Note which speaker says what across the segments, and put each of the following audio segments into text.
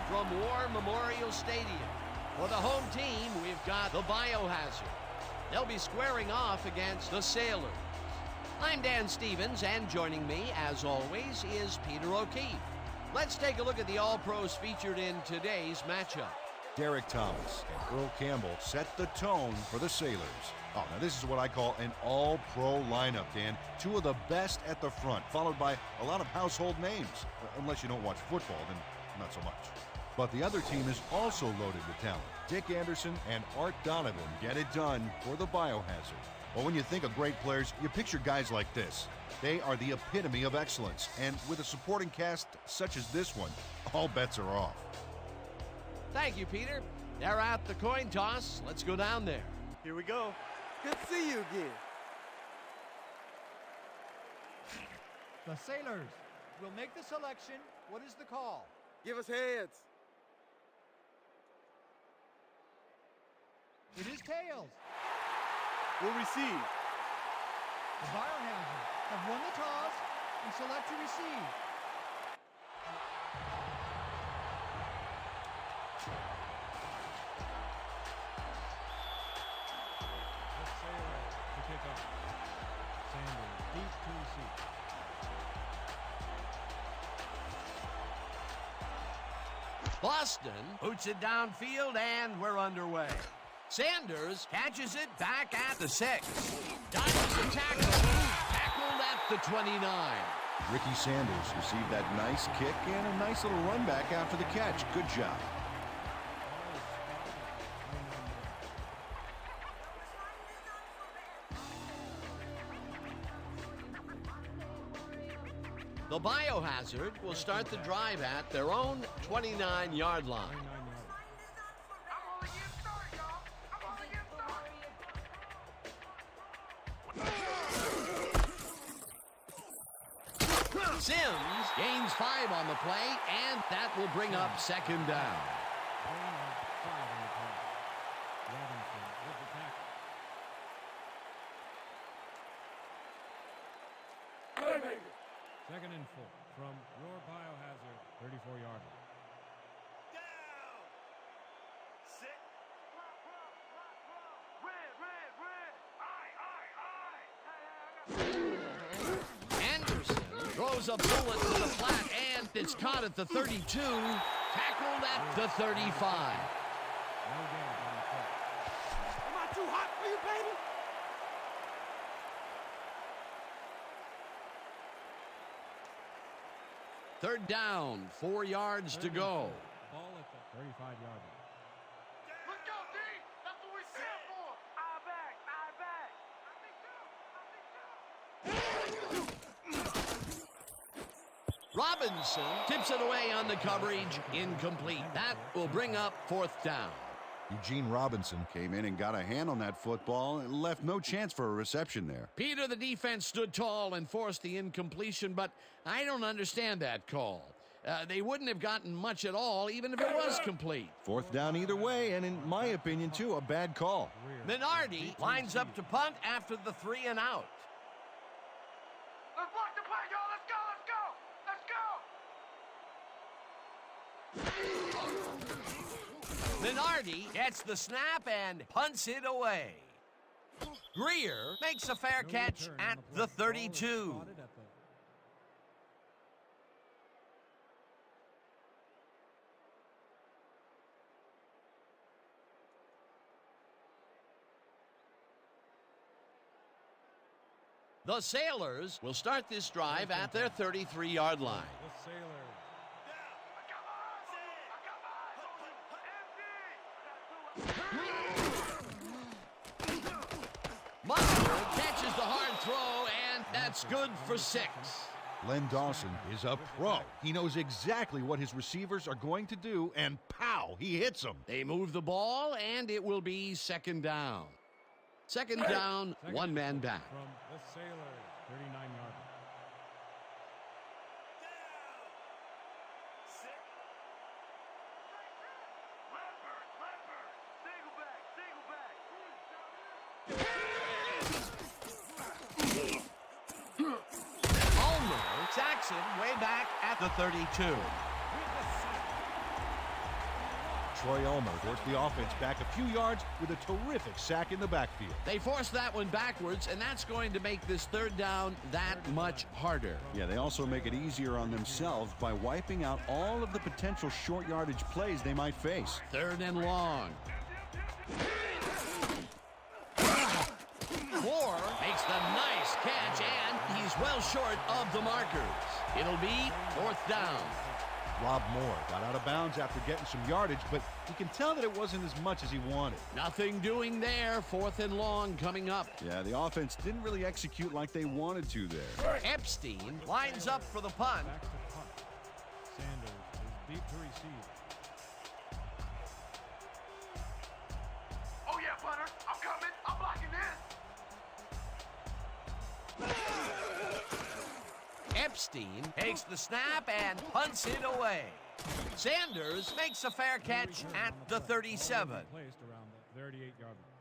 Speaker 1: from War Memorial Stadium. For the home team, we've got the Biohazard. They'll be squaring off against the Sailors. I'm Dan Stevens, and joining me, as always, is Peter O'Keefe. Let's take a look at the All-Pros featured in today's matchup.
Speaker 2: Derek Thomas and Earl Campbell set the tone for the Sailors. Oh, now this is what I call an all-pro lineup, Dan. Two of the best at the front, followed by a lot of household names. Unless you don't watch football, then not so much. But the other team is also loaded with talent. Dick Anderson and Art Donovan get it done for the Biohazard. Well, when you think of great players, you picture guys like this. They are the epitome of excellence, and with a supporting cast such as this one, all bets are off.
Speaker 1: Thank you, Peter. They're at the coin toss. Let's go down there.
Speaker 3: Here we go. Good to see you again.
Speaker 4: The Sailors will make the selection. What is the call?
Speaker 3: Give us heads.
Speaker 4: It is tails.
Speaker 3: We'll receive.
Speaker 4: The Biohazard have won the toss and select to receive. The Sailors to kick off. Sanders deep to receive.
Speaker 1: Boston boots it downfield, and we're underway. Sanders catches it back at the 6. Dives the tackle. Tackled at the 29.
Speaker 2: Ricky Sanders received that nice kick and a nice little run back after the catch. Good job.
Speaker 1: The Biohazard will start the drive at their own 29-yard line. Sims gains 5 on the play, and that will bring up second down.
Speaker 4: Second and 4 from your Biohazard 34-yard line.
Speaker 1: Anderson throws a bullet to the flat, and it's caught at the 32, tackled at the 35.
Speaker 4: No gain on the play.
Speaker 3: Am I too hot for you, baby?
Speaker 1: Third down, 4 yards to go.
Speaker 4: Ball at the 35-yard line.
Speaker 5: Let's go, D! That's what we stand for! Eye back!
Speaker 1: Robinson tips it away on the coverage, incomplete. That will bring up fourth down.
Speaker 2: Eugene Robinson came in and got a hand on that football and left no chance for a reception there.
Speaker 1: Peter, the defense stood tall and forced the incompletion, but I don't understand that call. They wouldn't have gotten much at all, even if it was complete.
Speaker 2: Fourth down either way, and in my opinion, too, a bad call.
Speaker 1: Minardi lines up to punt after the 3 and out.
Speaker 5: Let's block the play, y'all! Let's go!
Speaker 1: Minardi gets the snap and punts it away. Greer makes a fair catch at the 32. The Sailors will start this drive at their 33-yard line.
Speaker 4: The Sailors.
Speaker 1: Musgrove catches the hard throw, and that's good for 6.
Speaker 2: Len Dawson is a pro. He knows exactly what his receivers are going to do, and pow, he hits them.
Speaker 1: They move the ball, and it will be second down. Second down, one man back.
Speaker 4: From the Sailors, 39-yard line.
Speaker 1: Jackson way back at the 32.
Speaker 2: Troy Elmer forced the offense back a few yards with a terrific sack in the backfield.
Speaker 1: They forced that one backwards, and that's going to make this third down that much harder.
Speaker 2: Yeah, they also make it easier on themselves by wiping out all of the potential short yardage plays they might face.
Speaker 1: 3rd and long. Moore makes the nice catch, and he's well short of the markers. It'll be 4th down.
Speaker 2: Rob Moore got out of bounds after getting some yardage, but you can tell that it wasn't as much as he wanted.
Speaker 1: Nothing doing there. 4th and long coming up.
Speaker 2: Yeah, the offense didn't really execute like they wanted to there.
Speaker 1: Epstein lines up for the punt.
Speaker 4: Back to punt. Sanders is deep to receive.
Speaker 5: Oh yeah, punter. I'm coming. I'm blocking this.
Speaker 1: Epstein takes the snap and punts it away. Sanders makes a fair catch at the 37.
Speaker 4: Placed around the 38-yard line.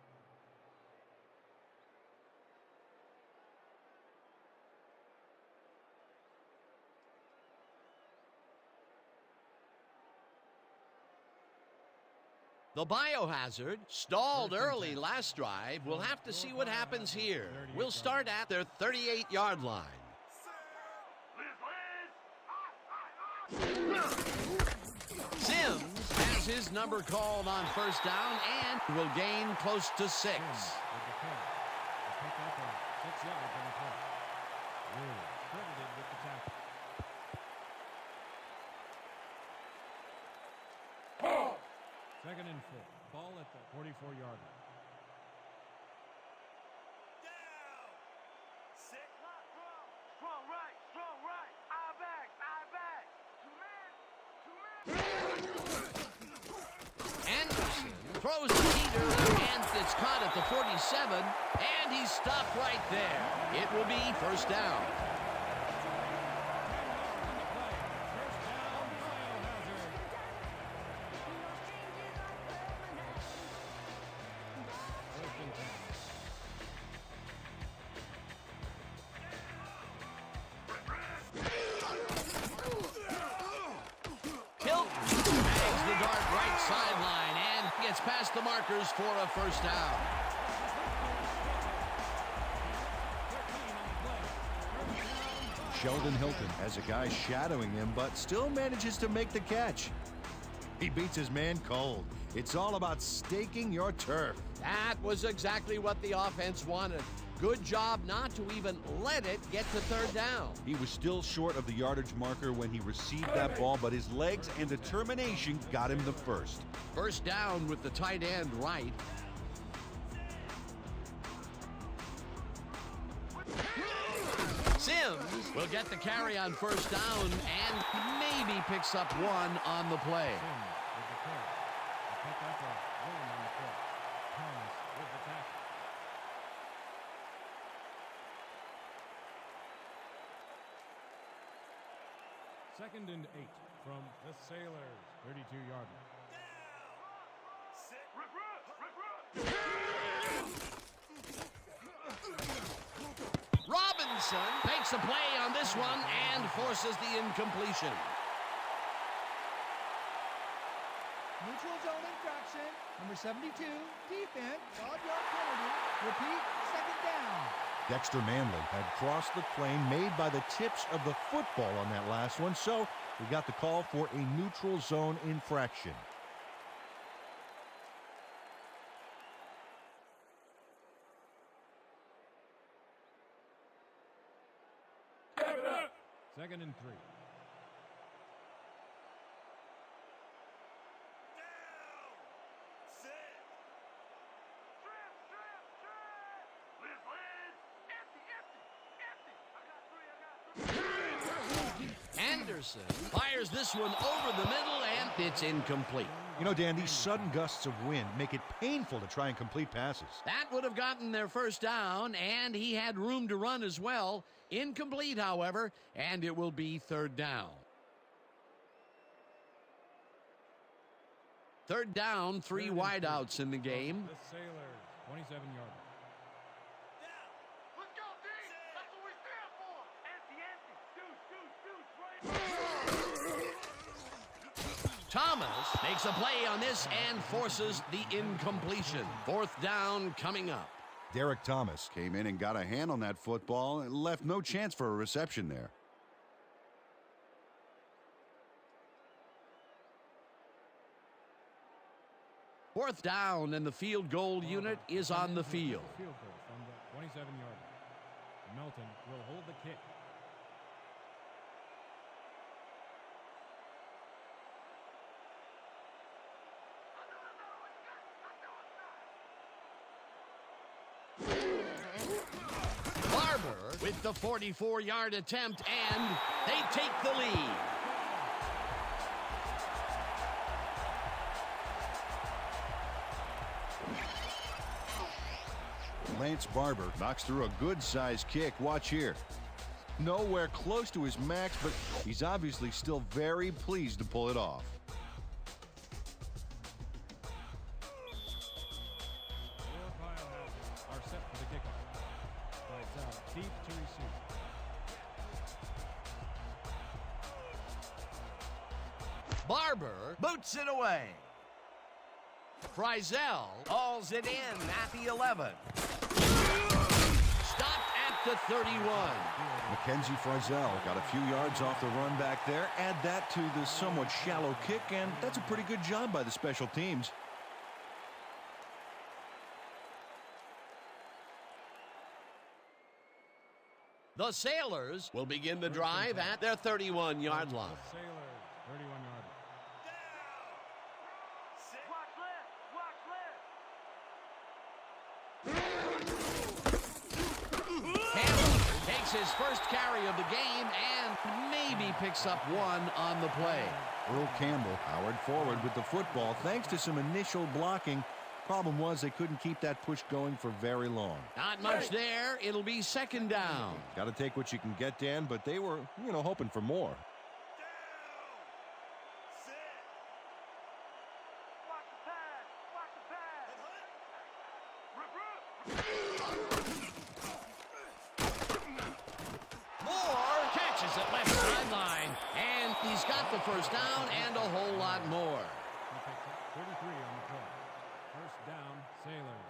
Speaker 1: The biohazard stalled early last drive. We'll have to see what happens here. We'll start at their 38-yard line. Sims has his number called on 1st down and will gain close to 6.
Speaker 4: With the play. They pick up on 6 yards on the play. Really credited with the tackle. Second and 4. Ball at the 44-yard line.
Speaker 5: Strong right, strong right. Eye back, eye back.
Speaker 1: Anderson throws the heater and it's caught at the 47, and he's stopped right there. It will be 1st down. Sideline and gets past the markers for a 1st down.
Speaker 2: Sheldon Hilton has a guy shadowing him, but still manages to make the catch. He beats his man cold. It's all about staking your turf.
Speaker 1: That was exactly what the offense wanted. Good job not to even let it get to 3rd down.
Speaker 2: He was still short of the yardage marker when he received that ball, but his legs and determination got him the first.
Speaker 1: 1st down with the tight end right. Sims will get the carry on 1st down and maybe picks up 1 on the play.
Speaker 4: Sims with the carry. They pick up a 1 on the play. Thomas with the tackle. Second and 8 from the Sailors, 32-yard line.
Speaker 1: Robinson makes a play on this one and forces the incompletion.
Speaker 6: Neutral zone infraction. Number 72, defense, 5-yard penalty. Repeat, 2nd down.
Speaker 2: Dexter Manley had crossed the plane made by the tips of the football on that last one, so we got the call for a neutral zone infraction.
Speaker 4: Second and 3.
Speaker 1: Anderson fires this one over the middle, and it's incomplete.
Speaker 2: You know, Dan, these sudden gusts of wind make it painful to try and complete passes.
Speaker 1: That would have gotten their 1st down, and he had room to run as well. Incomplete, however, and it will be 3rd down. 3rd down, 3 wideouts in the game.
Speaker 4: The Sailors, 27-yard line.
Speaker 5: Let's go, D. That's what we stand for. Empty, empty. Deuce, deuce, deuce, right.
Speaker 1: Thomas makes a play on this and forces the incompletion. Fourth down coming up.
Speaker 2: Derek Thomas came in and got a hand on that football and left no chance for a reception there.
Speaker 1: Fourth down, and the field goal unit is on the field.
Speaker 4: Field goal from the 27-yard line. Melton will hold the kick.
Speaker 1: Barber with the 44-yard attempt, and they take the lead.
Speaker 2: Lance Barber knocks through a good-sized kick. Watch here. Nowhere close to his max, but he's obviously still very pleased to pull it off.
Speaker 4: Four biohazards are set for the kickoff. Slides out deep to receive.
Speaker 1: Barber boots it away. Frizzell hauls it in at the 11. Stopped at the 31.
Speaker 2: Mackenzie Frizzell got a few yards off the run back there. Add that to the somewhat shallow kick, and that's a pretty good job by the special teams.
Speaker 1: The Sailors will begin the drive at their 31-yard line.
Speaker 4: Sailors, 31-yard line.
Speaker 5: Watch left. Watch left.
Speaker 1: Campbell takes his first carry of the game and maybe picks up one on the play.
Speaker 2: Earl Campbell powered forward with the football thanks to some initial blocking. Problem was they couldn't keep that push going for very long.
Speaker 1: Not much there. It'll be second down.
Speaker 2: Got to take what you can get, Dan, but they were, hoping for more.
Speaker 5: Watch the pass. Watch the pass.
Speaker 1: Moore catches it left sideline, and he's got the first down and a whole lot more.
Speaker 4: He picks up 33 on the play. First down, Sailors.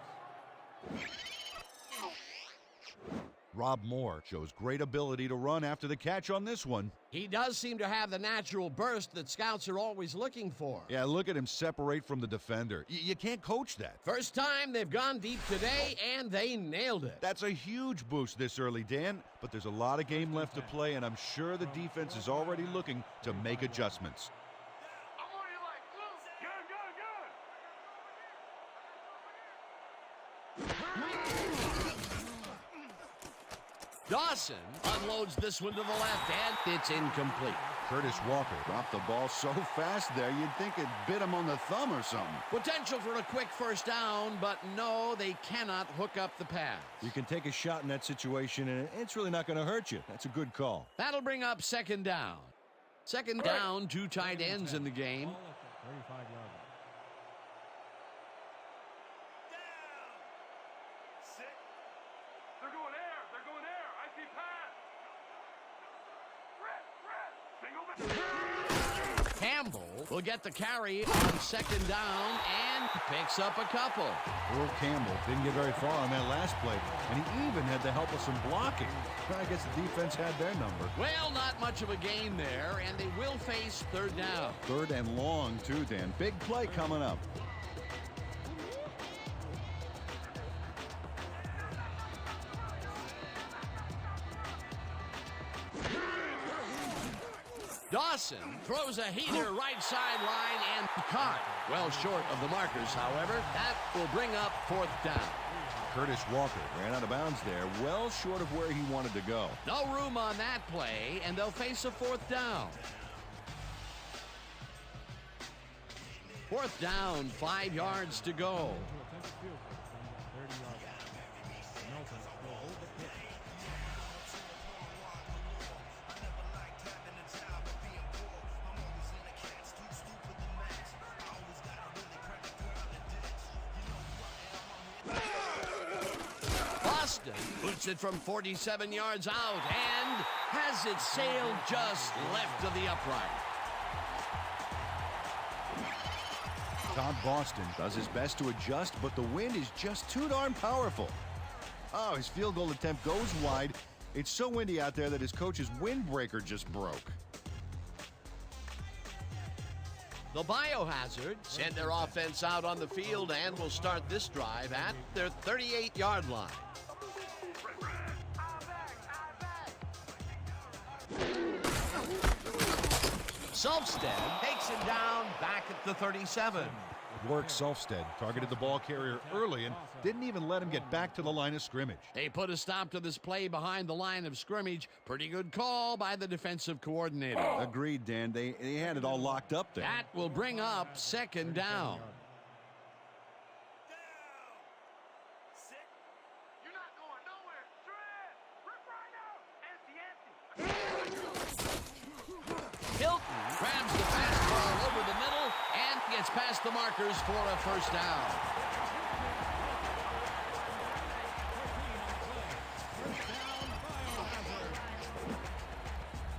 Speaker 2: Rob Moore shows great ability to run after the catch on this one.
Speaker 1: He does seem to have the natural burst that scouts are always looking for.
Speaker 2: Yeah, look at him separate from the defender. You can't coach that.
Speaker 1: First time they've gone deep today, and they nailed it.
Speaker 2: That's a huge boost this early, Dan, but there's a lot of game left to play, and I'm sure the defense is already looking to make adjustments.
Speaker 5: I'm on your like blue.
Speaker 1: Dawson unloads this one to the left, and it's incomplete.
Speaker 2: Curtis Walker dropped the ball so fast there, you'd think it bit him on the thumb or something.
Speaker 1: Potential for a quick first down, but no, they cannot hook up the pass.
Speaker 2: You can take a shot in that situation, and it's really not going to hurt you. That's a good call.
Speaker 1: That'll bring up second down. Second down, two tight ends in the game.
Speaker 4: Ball at the 35-yard line.
Speaker 5: They're going air. They're going air. I see pass. Red. Single back.
Speaker 1: Campbell will get the carry on second down and picks up a couple.
Speaker 2: Earl Campbell didn't get very far on that last play, and he even had the help of some blocking. I guess the defense had their number.
Speaker 1: Well, not much of a gain there, and they will face third down.
Speaker 2: Third and long, too, Dan. Big play coming up.
Speaker 1: Dawson throws a heater right sideline and caught. Well short of the markers, however. That will bring up fourth down.
Speaker 2: Curtis Walker ran out of bounds there, well short of where he wanted to go.
Speaker 1: No room on that play, and they'll face a fourth down. Fourth down, 5 yards to go.
Speaker 4: To attempt a field goal from the 30-yard line. Melton will hold the kick.
Speaker 1: Boston boots it from 47 yards out and has it sailed just left of the upright.
Speaker 2: Todd Boston does his best to adjust, but the wind is just too darn powerful. Oh, his field goal attempt goes wide. It's so windy out there that his coach's windbreaker just broke.
Speaker 1: The Biohazard send their offense out on the field and will start this drive at their 38-yard line. Selfstead takes him down back at the 37.
Speaker 2: Good work, Selfstead. Targeted the ball carrier early and didn't even let him get back to the line of scrimmage.
Speaker 1: They put a stop to this play behind the line of scrimmage. Pretty good call by the defensive coordinator.
Speaker 2: Agreed, Dan. They had it all locked up there.
Speaker 1: That will bring up second down.
Speaker 5: You're not going nowhere. Rip right out. Empty.
Speaker 1: Hilton grabs the fastball over the middle and gets past the markers for a first down.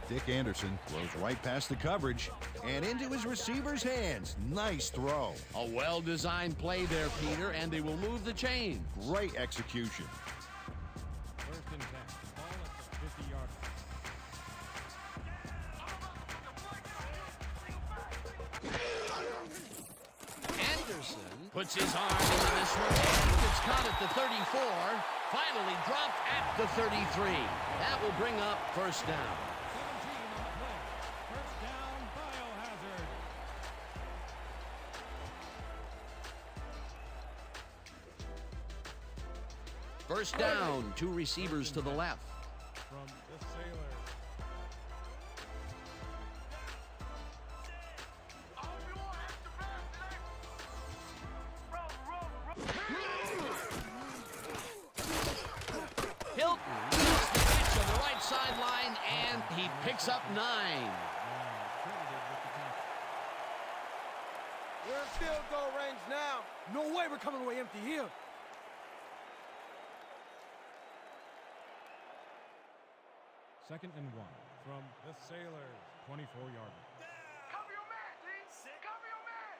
Speaker 2: Dick Anderson throws right past the coverage and into his receiver's hands. Nice throw.
Speaker 1: A well-designed play there, Peter, and they will move the chain.
Speaker 2: Great execution.
Speaker 4: First and 10. Ball at the 50-yard line.
Speaker 1: Anderson puts his arm into this one and gets caught at the 34. Finally dropped at the 33. That will bring up first down.
Speaker 4: 17 on the play. First down, Biohazard.
Speaker 1: First down, two receivers to the left.
Speaker 4: From the Sailors.
Speaker 1: Hilton makes the catch on the right sideline, and he picks up 9.
Speaker 4: Credited with the tackle.
Speaker 3: We're in field goal range now. No way we're coming away empty here.
Speaker 4: Second and 1 from the Sailors. 24-yard line.
Speaker 5: Cover your man, T. Cover your man.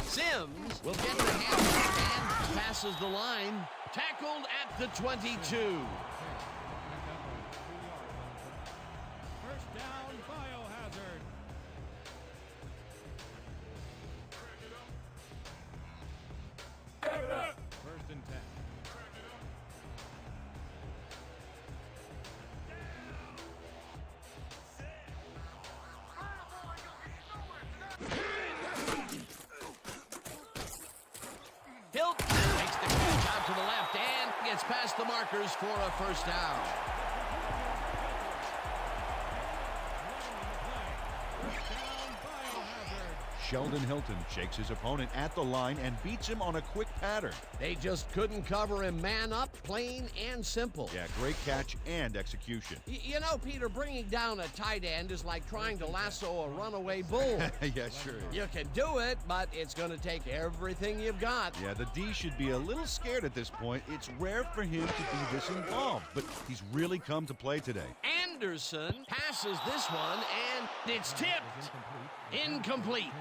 Speaker 1: Sims will get the handoff and passes the line. Tackled at the 22.
Speaker 4: First down, Biohazard. First and 10.
Speaker 1: Hilton makes the catch out to the left and gets past the markers for a first down.
Speaker 2: Sheldon Hilton shakes his opponent at the line and beats him on a quick pattern.
Speaker 1: They just couldn't cover him man up, plain and simple.
Speaker 2: Yeah, great catch and execution.
Speaker 1: You know, Peter, bringing down a tight end is like trying to lasso a runaway bull.
Speaker 2: Yeah, sure is.
Speaker 1: You can do it, but it's going to take everything you've got.
Speaker 2: Yeah, the D should be a little scared at this point. It's rare for him to be this involved, but he's really come to play today.
Speaker 1: Anderson passes this one, and it's tipped. Incomplete.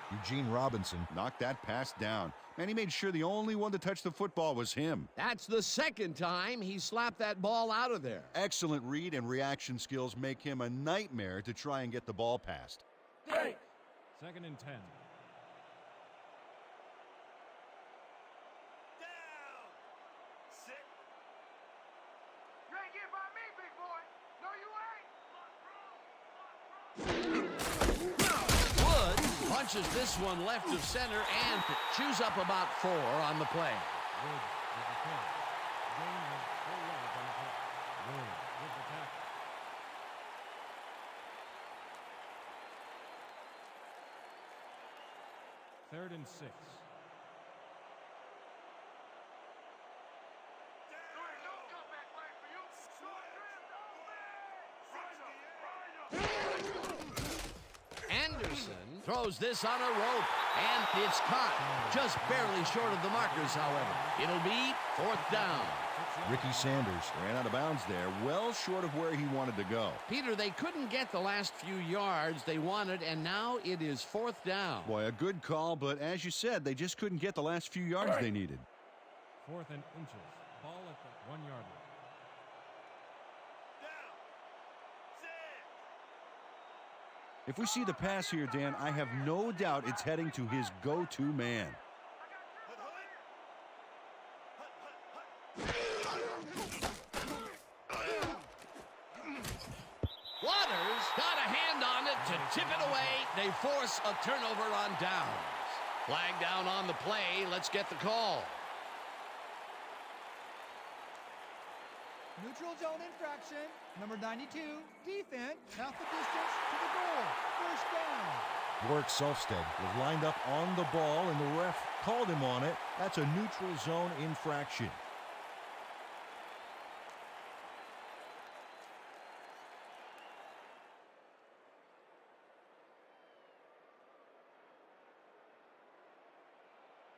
Speaker 2: Eugene Robinson knocked that pass down, and he made sure the only one to touch the football was him.
Speaker 1: That's the second time he slapped that ball out of there.
Speaker 2: Excellent read and reaction skills make him a nightmare to try and get the ball past.
Speaker 5: Hey.
Speaker 4: Second and 10.
Speaker 5: You ain't getting by me, big boy. No, you ain't.
Speaker 1: Wood punches this one left of center and chews up about 4 on the play.
Speaker 4: Wood with the catch. Gain of 4 yards on the play. Wood with the tackle. Third and 6.
Speaker 5: There ain't no comeback line for you. Short trip,
Speaker 1: Anderson throws this on a rope, and it's caught. Just barely short of the markers, however. It'll be 4th down.
Speaker 2: Ricky Sanders ran out of bounds there, well short of where he wanted to go.
Speaker 1: Peter, they couldn't get the last few yards they wanted, and now it is 4th down.
Speaker 2: Boy, a good call, but as you said, they just couldn't get the last few yards they needed.
Speaker 4: 4th and inches. Ball at the 1 yard line.
Speaker 2: If we see the pass here, Dan, I have no doubt it's heading to his go-to man.
Speaker 1: Waters got a hand on it to tip it away. They force a turnover on downs. Flag down on the play. Let's get the call.
Speaker 6: Neutral zone infraction. Number 92, defense, half the distance to the goal. 1st down.
Speaker 2: Work Selfstead was lined up on the ball, and the ref called him on it. That's a neutral zone infraction.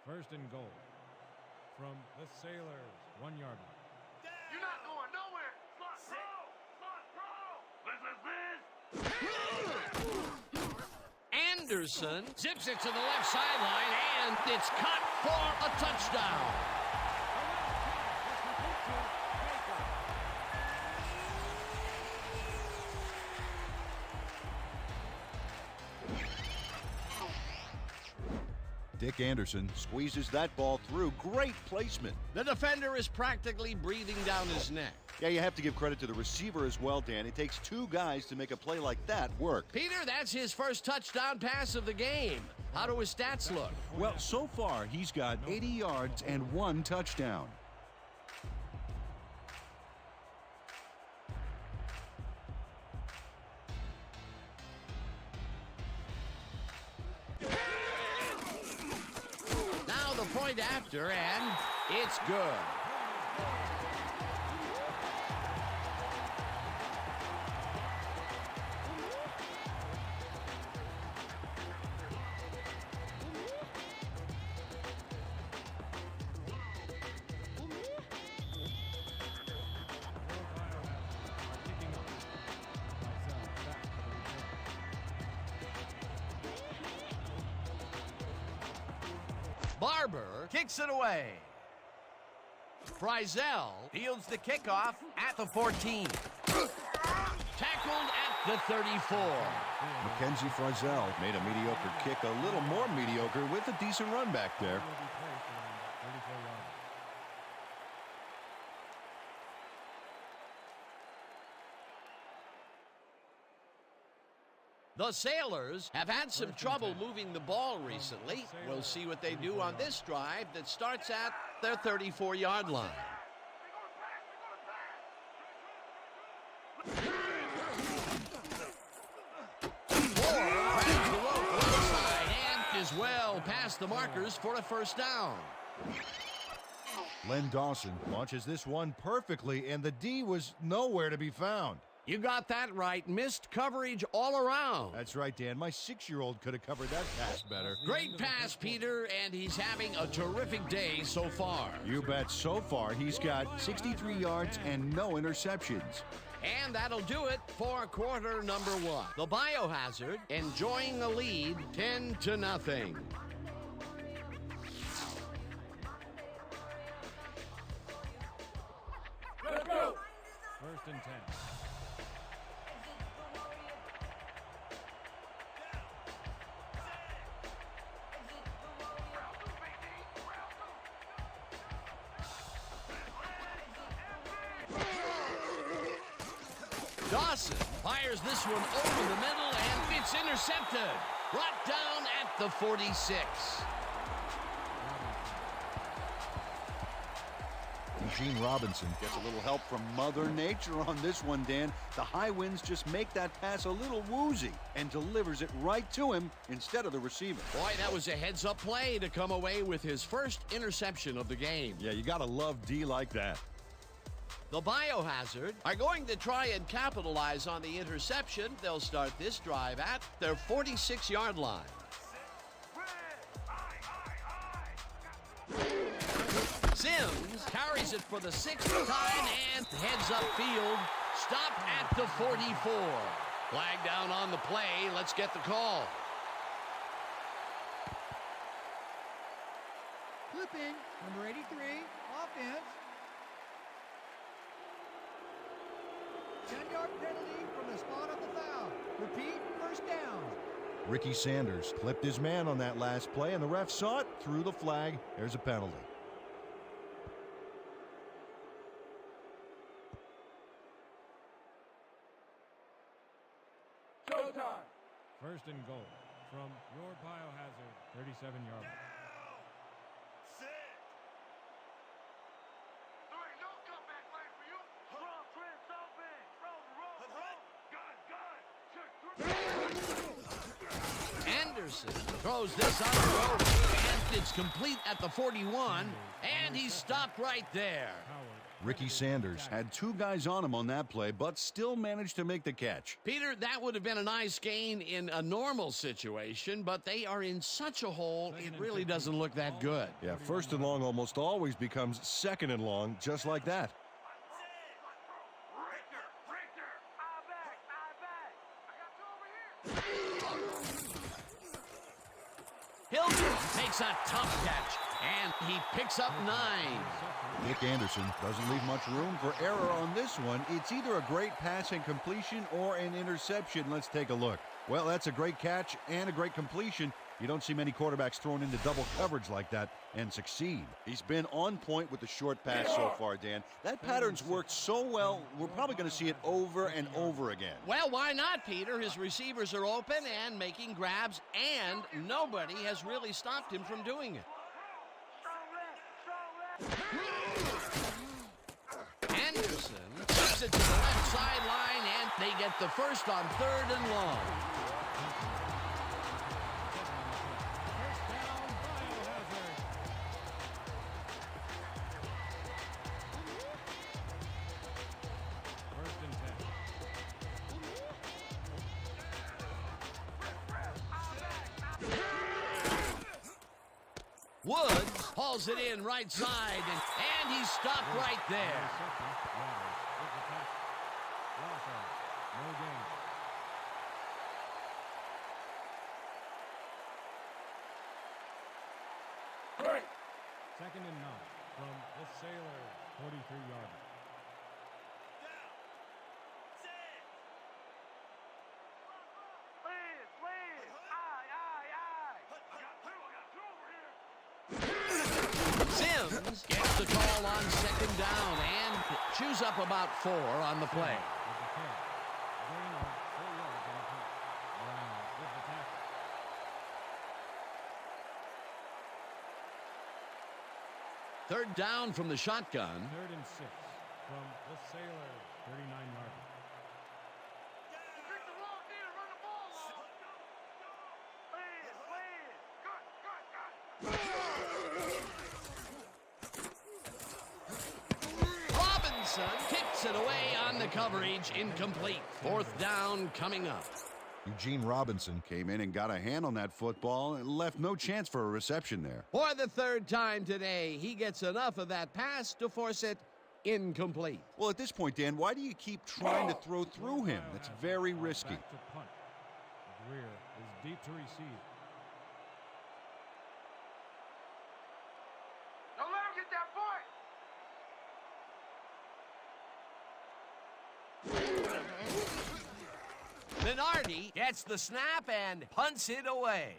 Speaker 4: First and goal from the Sailors, 1 yard line.
Speaker 5: You're not going nowhere. Slot pro. This.
Speaker 1: Anderson zips it to the left sideline, and it's caught for a touchdown.
Speaker 2: Dick Anderson squeezes that ball through. Great placement.
Speaker 1: The defender is practically breathing down his neck.
Speaker 2: Yeah, you have to give credit to the receiver as well, Dan. It takes 2 guys to make a play like that work.
Speaker 1: Peter, that's his first touchdown pass of the game. How do his stats look?
Speaker 2: Well, so far, he's got 80 yards and 1 touchdown.
Speaker 1: Now the point after, and it's good. Barber kicks it away. Frizzell fields the kickoff at the 14. Tackled at the 34.
Speaker 2: Mackenzie Frizzell made a mediocre kick a little more mediocre with a decent run back there.
Speaker 1: The Sailors have had some trouble moving the ball recently. We'll see what they do on this drive that starts at their 34-yard line. Moore grabs the rope on the side and is well past the markers for a 1st down.
Speaker 2: Len Dawson launches this one perfectly, and the D was nowhere to be found.
Speaker 1: You got that right. Missed coverage all around.
Speaker 2: That's right, Dan. My 6-year-old could have covered that pass better.
Speaker 1: Great pass, Peter, and he's having a terrific day so far.
Speaker 2: You bet. So far, he's got 63 yards and no interceptions.
Speaker 1: And that'll do it for quarter number 1. The Biohazard enjoying a lead 10-0.
Speaker 4: First and 10.
Speaker 1: Dawson fires this one over the middle, and it's intercepted. Brought down at the 46.
Speaker 2: Eugene Robinson gets a little help from Mother Nature on this one, Dan. The high winds just make that pass a little woozy and delivers it right to him instead of the receiver.
Speaker 1: Boy, that was a heads-up play to come away with his first interception of the game.
Speaker 2: Yeah, you gotta love D like that.
Speaker 1: The Biohazard are going to try and capitalize on the interception. They'll start this drive at their 46-yard line. Sims carries it for the 6th time and heads upfield. Stop at the 44. Flag down on the play. Let's get the call.
Speaker 6: Clipping, number 83, offense. 10-yard penalty from the spot of the foul. Repeat, first down.
Speaker 2: Ricky Sanders clipped his man on that last play, and the ref saw it, threw the flag. There's a penalty.
Speaker 3: Showtime.
Speaker 4: First and goal from your Biohazard 37-yard line.
Speaker 5: There ain't no comeback line for you. Strong Prince open. Roll. Gun. Check.
Speaker 1: Anderson throws this on the road, and it's complete at the 41, and he's stopped right there.
Speaker 2: Ricky Sanders had 2 guys on him on that play, but still managed to make the catch.
Speaker 1: Peter, that would have been a nice gain in a normal situation, but they are in such a hole, it really doesn't look that good.
Speaker 2: Yeah, first and long almost always becomes second and long, just like that.
Speaker 5: Richter. I back. I got 2 over here.
Speaker 1: Hilton makes a tough catch, and he picks up 9.
Speaker 2: Nick Anderson doesn't leave much room for error on this one. It's either a great pass and completion or an interception. Let's take a look. Well, that's a great catch and a great completion. You don't see many quarterbacks thrown into double coverage like that and succeed. He's been on point with the short pass so far, Dan. That pattern's worked so well, we're probably going to see it over and over again.
Speaker 1: Well, why not, Peter? His receivers are open and making grabs, and nobody has really stopped him from doing it. Anderson puts it to the left sideline, and they get the first on 3rd and long.
Speaker 4: First and 10.
Speaker 1: Woods hauls it in right side, and he's stopped right there.
Speaker 4: No gain. Second and 9 from the Sailor 43-yard line.
Speaker 5: Please. I got 2 over here.
Speaker 1: Sims gets the call on 2nd down and chews up about 4 on the play.
Speaker 4: With the catch. Gain of 4 yards on the play. Brown with the tackle.
Speaker 1: Third down from the shotgun.
Speaker 4: 3rd and 6 from the Sailor 39-yard line.
Speaker 5: Pick the wrong team, run the ball long. Please.
Speaker 1: Robinson kicks it away on the coverage, incomplete. 4th down coming up.
Speaker 2: Eugene Robinson came in and got a hand on that football and left no chance for a reception there.
Speaker 1: For the 3rd time today, he gets enough of that pass to force it incomplete.
Speaker 2: Well, at this point, Dan, why do you keep trying to throw through him? That's very risky.
Speaker 4: Back to punt. Greer is deep to receive.
Speaker 5: Don't let him get that point.
Speaker 1: Minardi gets the snap and punts it away.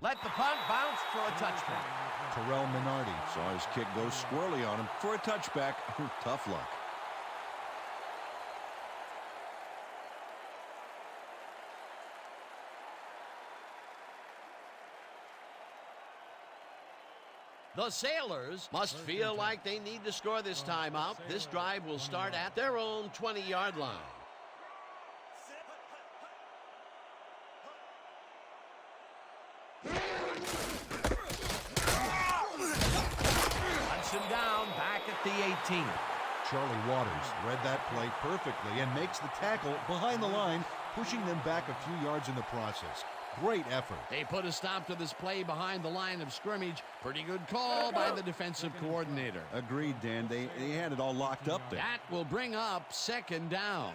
Speaker 1: Let the punt bounce for a touchback.
Speaker 2: Terrell Minardi saw his kick go squirrely on him for a touchback. Tough luck.
Speaker 1: The Sailors must feel like they need to score this time out. This drive will start at their own 20-yard line. Hudson down, the 18.
Speaker 2: Charlie Waters read that play perfectly and makes the tackle behind the line, pushing them back a few yards in the process. Great effort.
Speaker 1: They put a stop to this play behind the line of scrimmage. Pretty good call by the defensive coordinator.
Speaker 2: Agreed, Dan. They had it all locked up there.
Speaker 1: That will bring up second down.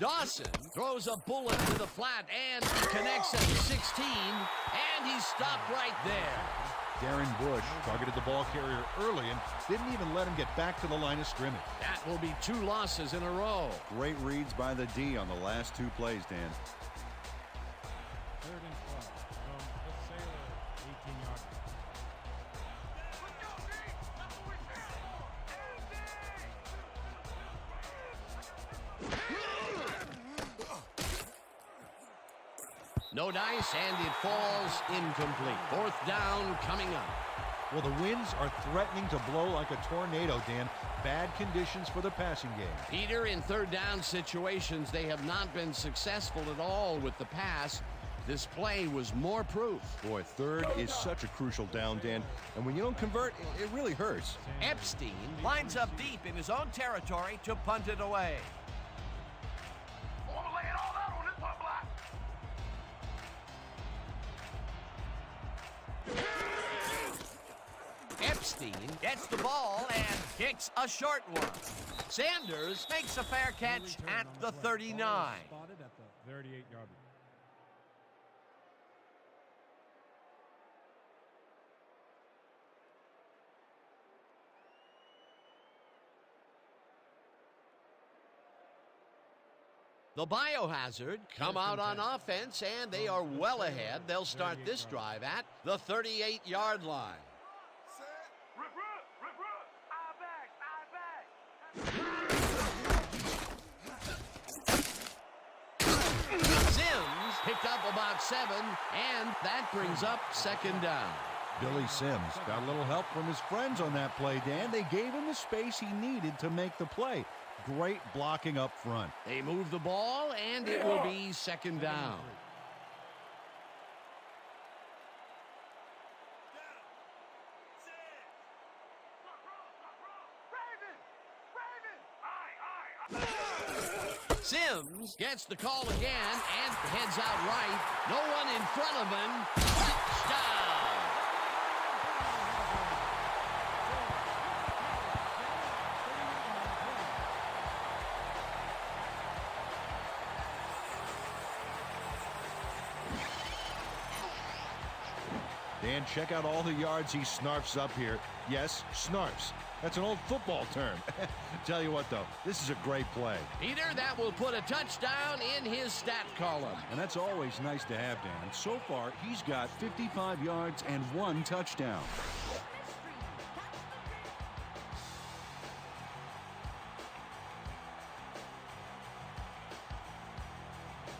Speaker 1: Dawson throws a bullet to the flat and connects at the 16, and he's stopped right there.
Speaker 2: Darren Bush targeted the ball carrier early and didn't even let him get back to the line of scrimmage.
Speaker 1: That will be 2 losses in a row.
Speaker 2: Great reads by the D on the last 2 plays, Dan.
Speaker 4: 3rd and 12 from the Sailor 18-yard line.
Speaker 1: No dice, and it falls incomplete. 4th down coming up.
Speaker 2: Well, the winds are threatening to blow like a tornado, Dan. Bad conditions for the passing game.
Speaker 1: Peter, in 3rd down situations, they have not been successful at all with the pass. This play was more proof.
Speaker 2: Boy, 3rd is such a crucial down, Dan. And when you don't convert, it really hurts.
Speaker 1: Epstein lines up deep in his own territory to punt it away. Epstein gets the ball and kicks a short one. Sanders makes a fair catch at the 39.
Speaker 4: Spotted at the 38-yard line.
Speaker 1: The Biohazard come out on offense, and they are well ahead. They'll start this drive at the 38-yard line. Sims picked up about 7, and that brings up second down.
Speaker 2: Billy Sims got a little help from his friends on that play, Dan. They gave him the space he needed to make the play. Great blocking up front.
Speaker 1: They move the ball, and it will be second down. Sims gets the call again and heads out right. No one in front of him. Touchdown!
Speaker 2: Dan, check out all the yards he snarfs up here. Yes, snarfs. That's an old football term. Tell you what, though, this is a great play.
Speaker 1: Peter, that will put a touchdown in his stat column.
Speaker 2: And that's always nice to have, Dan. So far, he's got 55 yards and 1 touchdown.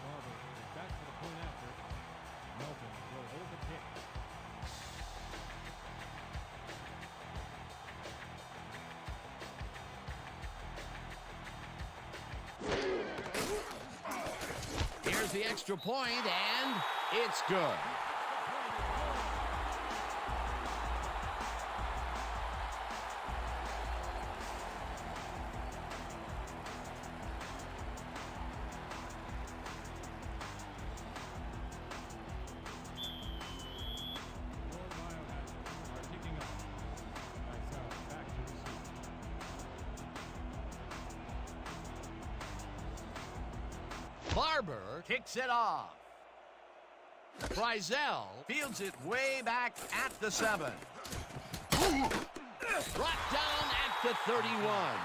Speaker 4: Barber is back for the point after. Melton will hold the kick.
Speaker 1: Here's the extra point, and it's good.
Speaker 4: Your Biohazards are kicking off. Myself back to receive.
Speaker 1: Barber kicks it off. Frizzell fields it way back at the 7. Brought down at the 31.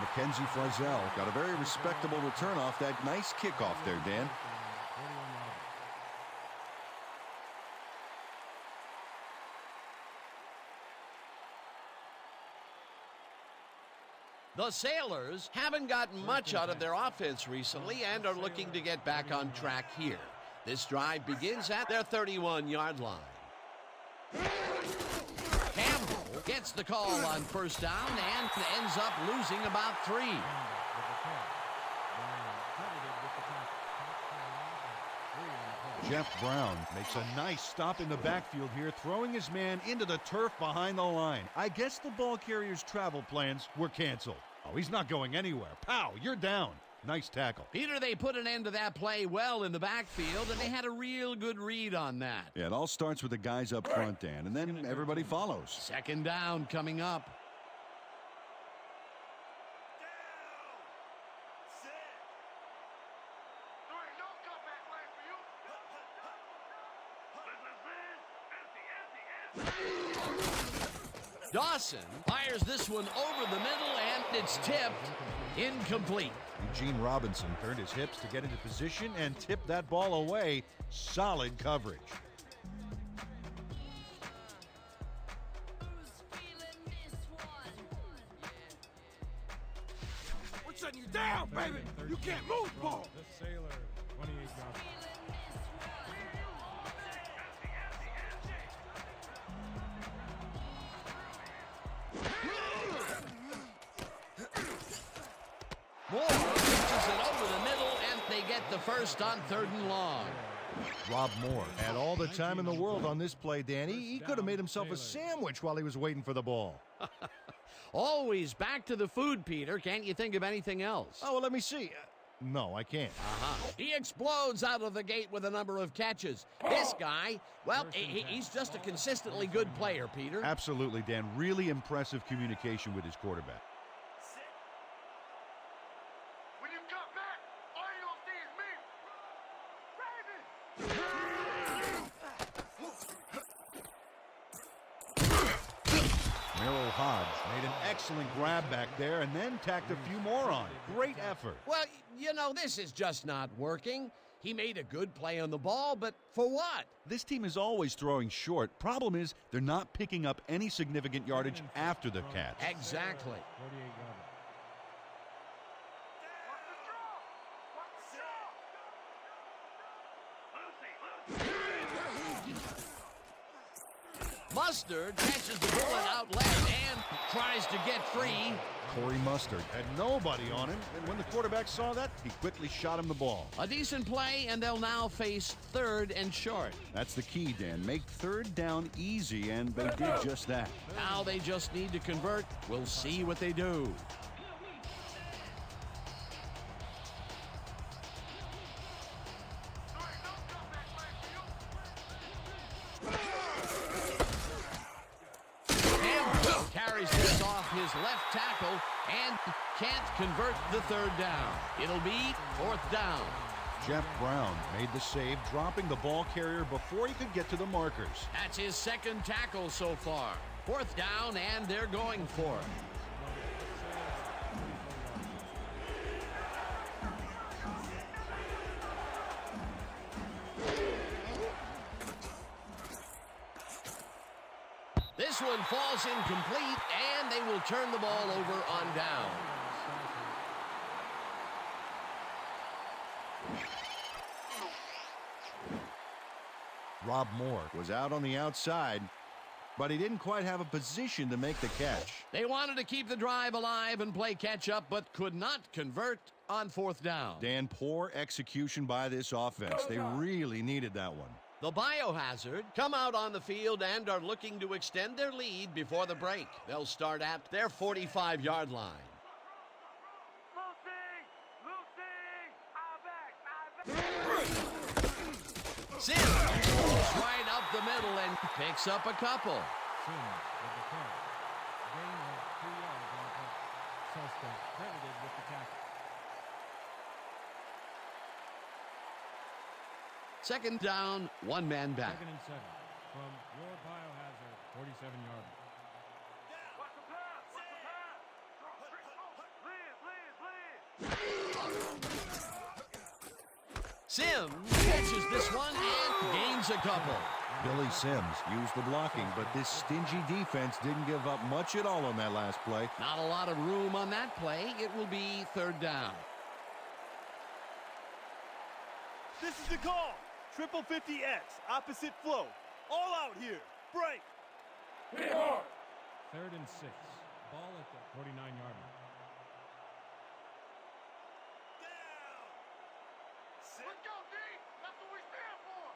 Speaker 2: Mackenzie Frizzell got a very respectable return off that nice kickoff there, Dan.
Speaker 4: 41-yard.
Speaker 1: The Sailors haven't gotten much out of their offense recently and are looking to get back on track here. This drive begins at their 31-yard line. Campbell gets the call on first down and ends up losing about 3.
Speaker 4: With the catch. Brown credited with the tackle. Touchdown.
Speaker 2: Jeff Brown makes a nice stop in the backfield here, throwing his man into the turf behind the line. I guess the ball carrier's travel plans were canceled. Oh, he's not going anywhere. Pow, you're down. Nice tackle.
Speaker 1: Peter, they put an end to that play well in the backfield, and they had a real good read on that.
Speaker 2: Yeah, it all starts with the guys up front, Dan, and then everybody follows.
Speaker 1: Second down coming up. Dawson fires this one over the middle, and it's tipped. Incomplete.
Speaker 2: Eugene Robinson turned his hips to get into position and tipped that ball away. Solid coverage.
Speaker 3: We're shutting you down, baby. You can't move the ball.
Speaker 4: The Sailor, 28 yards.
Speaker 1: Moore pitches it over the middle, and they get the first on 3rd and long.
Speaker 2: Rob Moore had all the time in the world on this play, Danny. He could have made himself a sandwich while he was waiting for the ball.
Speaker 1: Always back to the food, Peter. Can't you think of anything else?
Speaker 2: Oh, well, let me see. No, I can't.
Speaker 1: He explodes out of the gate with a number of catches. This guy, well, he's just a consistently good player, Peter.
Speaker 2: Absolutely, Dan. Really impressive communication with his quarterback.
Speaker 5: When you come back, all you gonna see is me.
Speaker 2: Merrill Hodge made an excellent grab back there and then tacked a few more on. Great effort.
Speaker 1: Well, you know, this is just not working. He made a good play on the ball, but for what?
Speaker 2: This team is always throwing short. Problem is, they're not picking up any significant yardage after the catch.
Speaker 1: Exactly.
Speaker 4: 48 yards.
Speaker 1: Mustard catches the bullet out left and tries to get free.
Speaker 2: Corey Mustard had nobody on him, and when the quarterback saw that, he quickly shot him the ball.
Speaker 1: A decent play, and they'll now face 3rd and short.
Speaker 2: That's the key, Dan. Make 3rd down easy, and they did just that.
Speaker 1: Now they just need to convert. We'll see what they do. Carries this off his left tackle and can't convert the 3rd down. It'll be 4th down.
Speaker 2: Jeff Brown made the save, dropping the ball carrier before he could get to the markers.
Speaker 1: That's his 2nd tackle so far. 4th down, and they're going for it. This one falls incomplete, and they will turn the ball over on down.
Speaker 2: Rob Moore was out on the outside, but he didn't quite have a position to make the catch.
Speaker 1: They wanted to keep the drive alive and play catch-up, but could not convert on 4th down.
Speaker 2: Dan, poor execution by this offense. They really needed that one.
Speaker 1: The Biohazard come out on the field and are looking to extend their lead before the break. They'll start at their 45-yard line. Sims goes right up the middle and picks up a couple.
Speaker 4: Sims with the catch. Gain of 2 yards on the play. Suspect credited with the tackle.
Speaker 1: 2nd down, 1 man back.
Speaker 4: 2nd and 7 from your Biohazard 47-yard.
Speaker 1: Sims catches this one and gains a couple.
Speaker 2: Billy Sims used the blocking, but this stingy defense didn't give up much at all on that last play.
Speaker 1: Not a lot of room on that play. It will be 3rd down.
Speaker 7: This is the call. Triple 50X, opposite flow. All out here. Break.
Speaker 4: 3rd and 6. Ball at the 49-yard line.
Speaker 5: Let's go, D! That's what we stand for!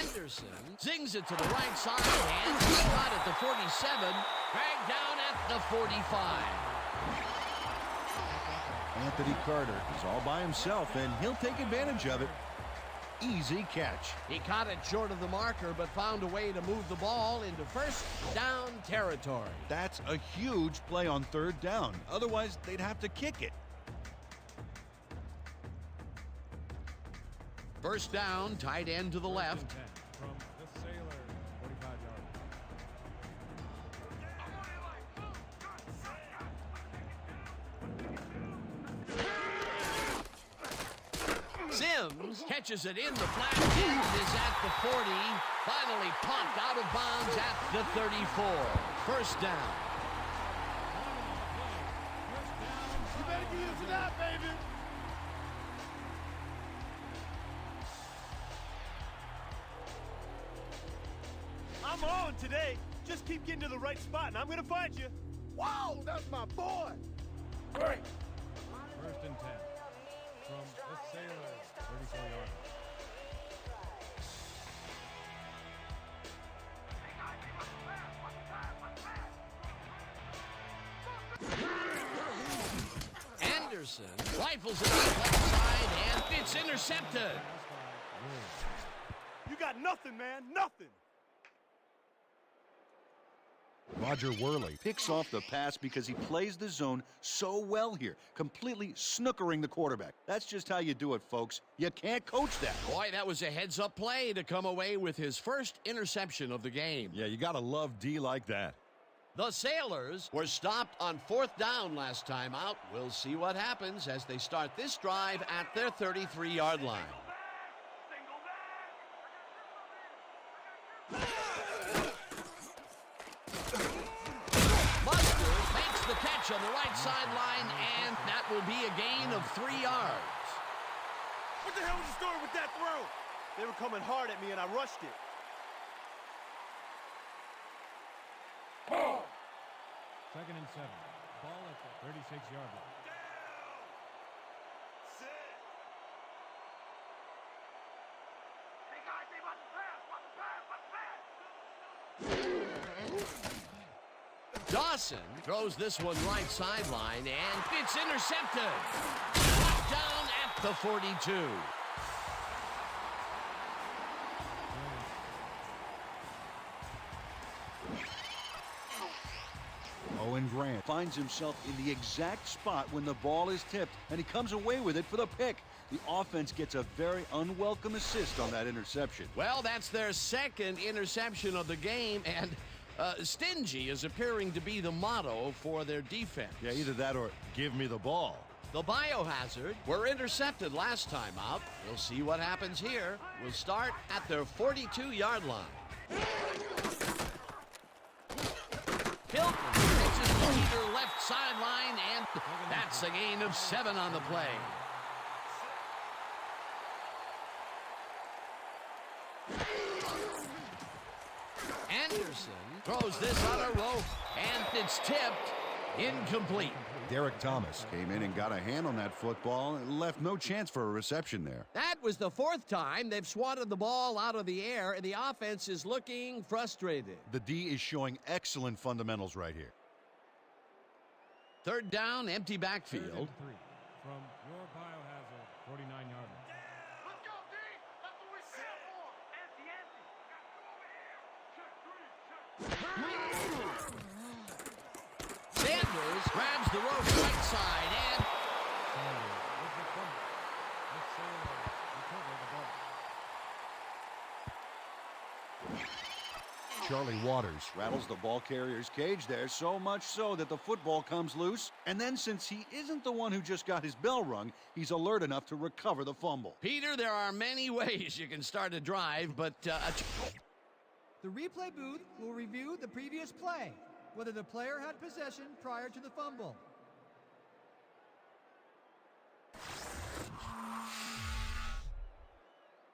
Speaker 1: Anderson zings it to the right side and shot at the 47, dragged down at the 45.
Speaker 2: Anthony Carter is all by himself, and he'll take advantage of it. Easy catch.
Speaker 1: He caught it short of the marker, but found a way to move the ball into first down territory.
Speaker 2: That's a huge play on third down. Otherwise, they'd have to kick it.
Speaker 1: First down, tight end to the left.
Speaker 4: From the Sailors, 45-yard
Speaker 1: Sims catches it in the flat end, is at the 40, finally popped out of bounds at the 34. First down.
Speaker 7: You better get used to that, baby. I'm on today. Just keep getting to the right spot, and I'm going to find you. Wow, that's my boy. Great.
Speaker 4: First and 10 from the Sailors, 34-yard
Speaker 1: Anderson rifles it on the left side, and it's intercepted.
Speaker 7: You got nothing, man. Nothing.
Speaker 2: Roger Worley picks off the pass because he plays the zone so well here, completely snookering the quarterback. That's just how you do it, folks. You can't coach that.
Speaker 1: Boy, that was a heads-up play to come away with his first interception of the game.
Speaker 2: Yeah, you gotta love D like that.
Speaker 1: The Sailors were stopped on fourth down last time out. We'll see what happens as they start this drive at their 33-yard line. The catch on the right sideline, and that will be a gain of 3 yards.
Speaker 7: What the hell was the story with that throw? They were coming hard at me, and I rushed it.
Speaker 4: Second and 7. Ball at the 36-yard line.
Speaker 5: Hey guys, they want the pass, want the pass, want the pass.
Speaker 1: Dawson throws this one right sideline, and it's intercepted. Brought down at the 42.
Speaker 2: Owen Grant finds himself in the exact spot when the ball is tipped, and he comes away with it for the pick. The offense gets a very unwelcome assist on that interception.
Speaker 1: Well, that's their second interception of the game, and stingy is appearing to be the motto for their defense.
Speaker 2: Yeah, either that or give me the ball.
Speaker 1: The Biohazard were intercepted last time out. We'll see what happens here. We'll start at their 42-yard line. Hilton pitches to Peter left sideline, and that's a gain of 7 on the play. Anderson throws this on a rope, and it's tipped. Incomplete.
Speaker 2: Derek Thomas came in and got a hand on that football and left no chance for a reception there.
Speaker 1: That was the 4th time they've swatted the ball out of the air, and the offense is looking frustrated.
Speaker 2: The D is showing excellent fundamentals right here.
Speaker 1: Third down, empty backfield.
Speaker 4: 3rd and 3 from your Biohazard, 49-yard line.
Speaker 5: Let's go, D! That's what we're set for! Empty, empty! Check 3, check.
Speaker 1: Sanders grabs the rope right side, and
Speaker 4: Sanders with the fumble. The Sailors recover the ball.
Speaker 2: Charlie Waters rattles the ball carrier's cage there, so much so that the football comes loose. And then, since he isn't the one who just got his bell rung, he's alert enough to recover the fumble.
Speaker 1: Peter, there are many ways you can start a drive, but
Speaker 6: The replay booth will review the previous play, whether the player had possession prior to the fumble.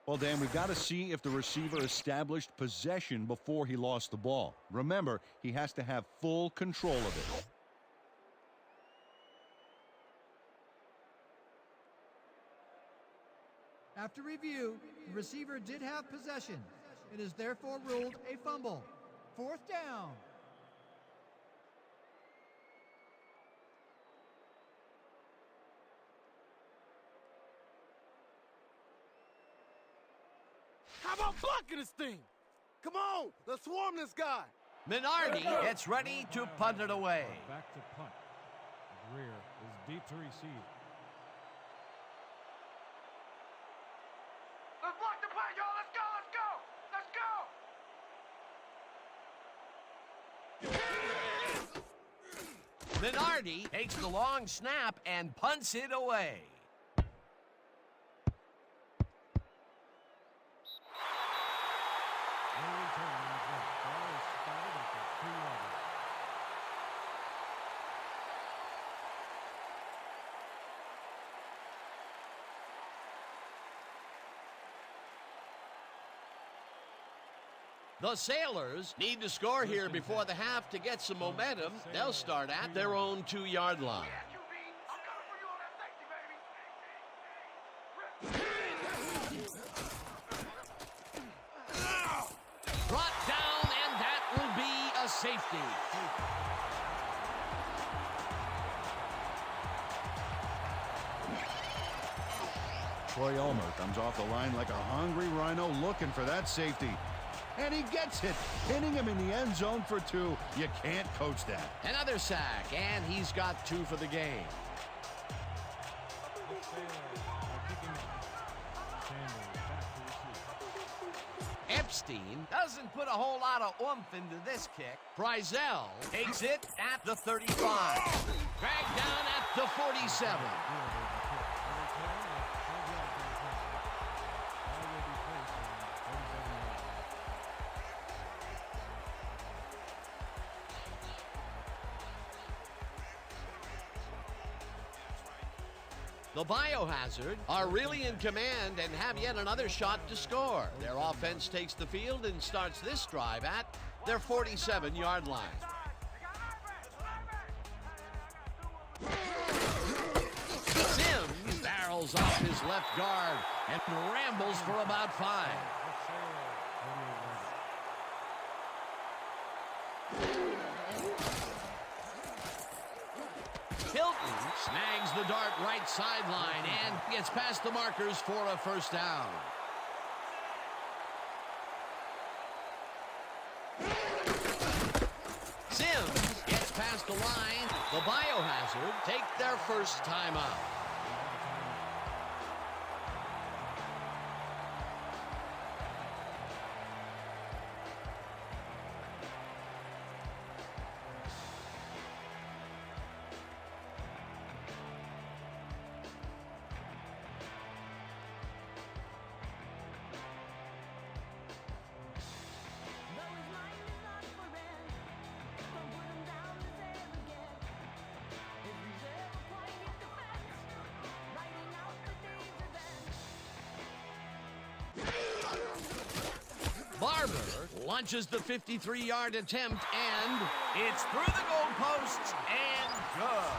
Speaker 2: Well, Dan, we've got to see if the receiver established possession before he lost the ball. Remember, he has to have full control of it.
Speaker 6: After review, the receiver did have possession. It is therefore ruled a fumble. 4th down.
Speaker 3: How about blocking this thing? Come on, let's swarm this guy.
Speaker 1: Minardi gets ready to punt it away.
Speaker 4: Back to punt. Greer is deep to receive.
Speaker 5: Let's block the punt, y'all. Let's go, let's go. Let's go.
Speaker 1: Minardi takes the long snap and punts it away.
Speaker 4: No return on the play. Ball is spotted at the 2-yard line.
Speaker 1: The Sailors need to score here before the half to get some momentum. They'll start at their own 2-yard line.
Speaker 5: Yeah, QB. I'm coming for you on that safety, baby.
Speaker 1: Brought down, and that will be a safety.
Speaker 2: Troy Elmer comes off the line like a hungry rhino looking for that safety. And he gets it, hitting him in the end zone for 2. You can't coach that.
Speaker 1: Another sack, and he's got 2 for the game.
Speaker 4: The Sailors are kicking off. Sanders back to receive.
Speaker 1: Epstein doesn't put a whole lot of oomph into this kick. Frizzell takes it at the 35. Dragged down at the 47. The Biohazard are really in command and have yet another shot to score. Their offense takes the field and starts this drive at their 47-yard line. Sims barrels off his left guard and rambles for about 5. Hilton snags the dart right sideline and gets past the markers for a 1st down. Sims gets past the line. The Biohazard take their 1st timeout. Barber launches the 53-yard attempt, and it's through the goalposts and good.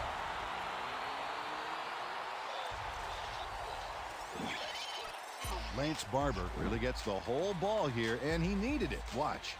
Speaker 2: Lance Barber really gets the whole ball here, and he needed it. Watch.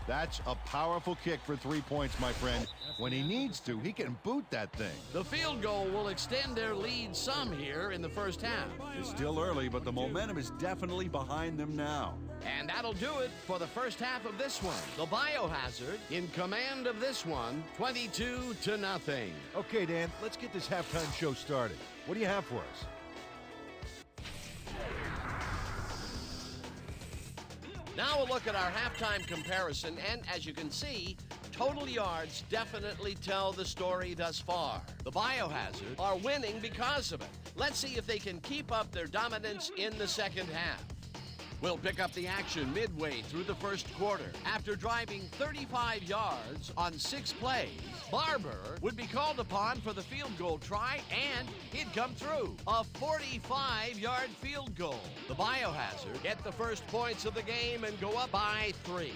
Speaker 2: That's a powerful kick for 3 points, my friend. When he needs to, he can boot that thing.
Speaker 1: The field goal will extend their lead some here in the 1st half.
Speaker 2: It's still early, but the momentum is definitely behind them now.
Speaker 1: And that'll do it for the 1st half of this one. The Biohazard in command of this one, 22-0.
Speaker 2: Okay, Dan, let's get this halftime show started. What do you have for us?
Speaker 1: Now we'll look at our halftime comparison, and as you can see, total yards definitely tell the story thus far. The Biohazard are winning because of it. Let's see if they can keep up their dominance in the 2nd half. We'll pick up the action midway through the 1st quarter. After driving 35 yards on 6 plays, Barber would be called upon for the field goal try, and he'd come through. A 45-yard field goal. The Biohazard get the 1st points of the game and go up by 3.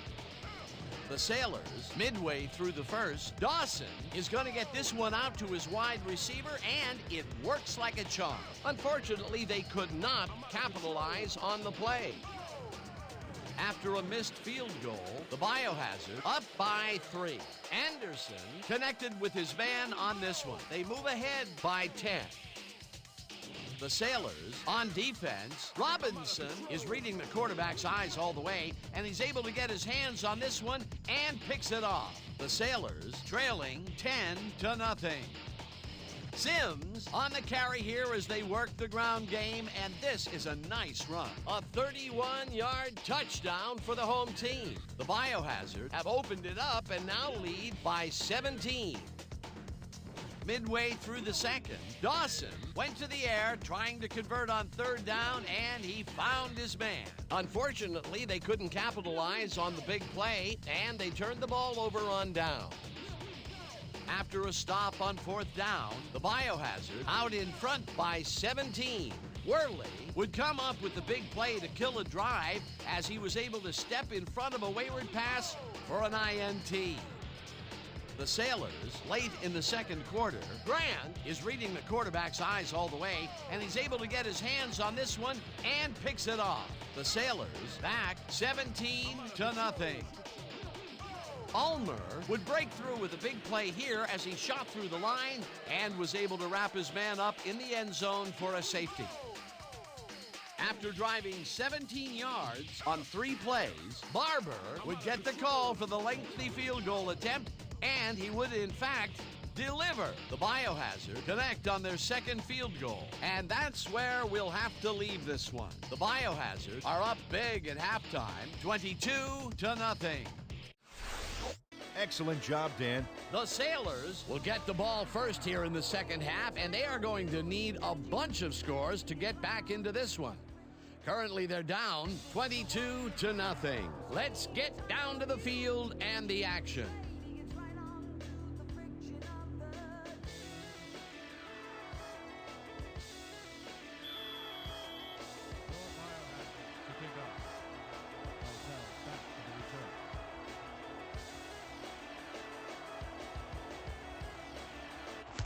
Speaker 1: The Sailors, midway through the first, Dawson is going to get this one out to his wide receiver, and it works like a charm. Unfortunately, they could not capitalize on the play. After a missed field goal, the Biohazard up by 3. Anderson connected with his man on this one. They move ahead by 10. The Sailors on defense. Robinson is reading the quarterback's eyes all the way, and he's able to get his hands on this one and picks it off. The Sailors trailing 10-0. Sims on the carry here as they work the ground game, and this is a nice run. A 31-yard touchdown for the home team. The Biohazard have opened it up and now lead by 17. Midway through the second, Dawson went to the air trying to convert on third down, and he found his man. Unfortunately, they couldn't capitalize on the big play, and they turned the ball over on down. After a stop on fourth down, the Biohazard out in front by 17. Worley would come up with the big play to kill a drive as he was able to step in front of a wayward pass for an INT. The Sailors, late in the second quarter, Grant is reading the quarterback's eyes all the way, and he's able to get his hands on this one and picks it off. The Sailors back 17-0. Ulmer would break through with a big play here as he shot through the line and was able to wrap his man up in the end zone for a safety. After driving 17 yards on 3 plays, Barber would get the call for the lengthy field goal attempt, and he would, in fact, deliver. The Biohazard connect on their second field goal, and that's where we'll have to leave this one. The Biohazard are up big at halftime, 22-0.
Speaker 2: Excellent job, Dan.
Speaker 1: The Sailors will get the ball first here in the second half, and they are going to need a bunch of scores to get back into this one. Currently, they're down 22-0. Let's get down to the field and the action.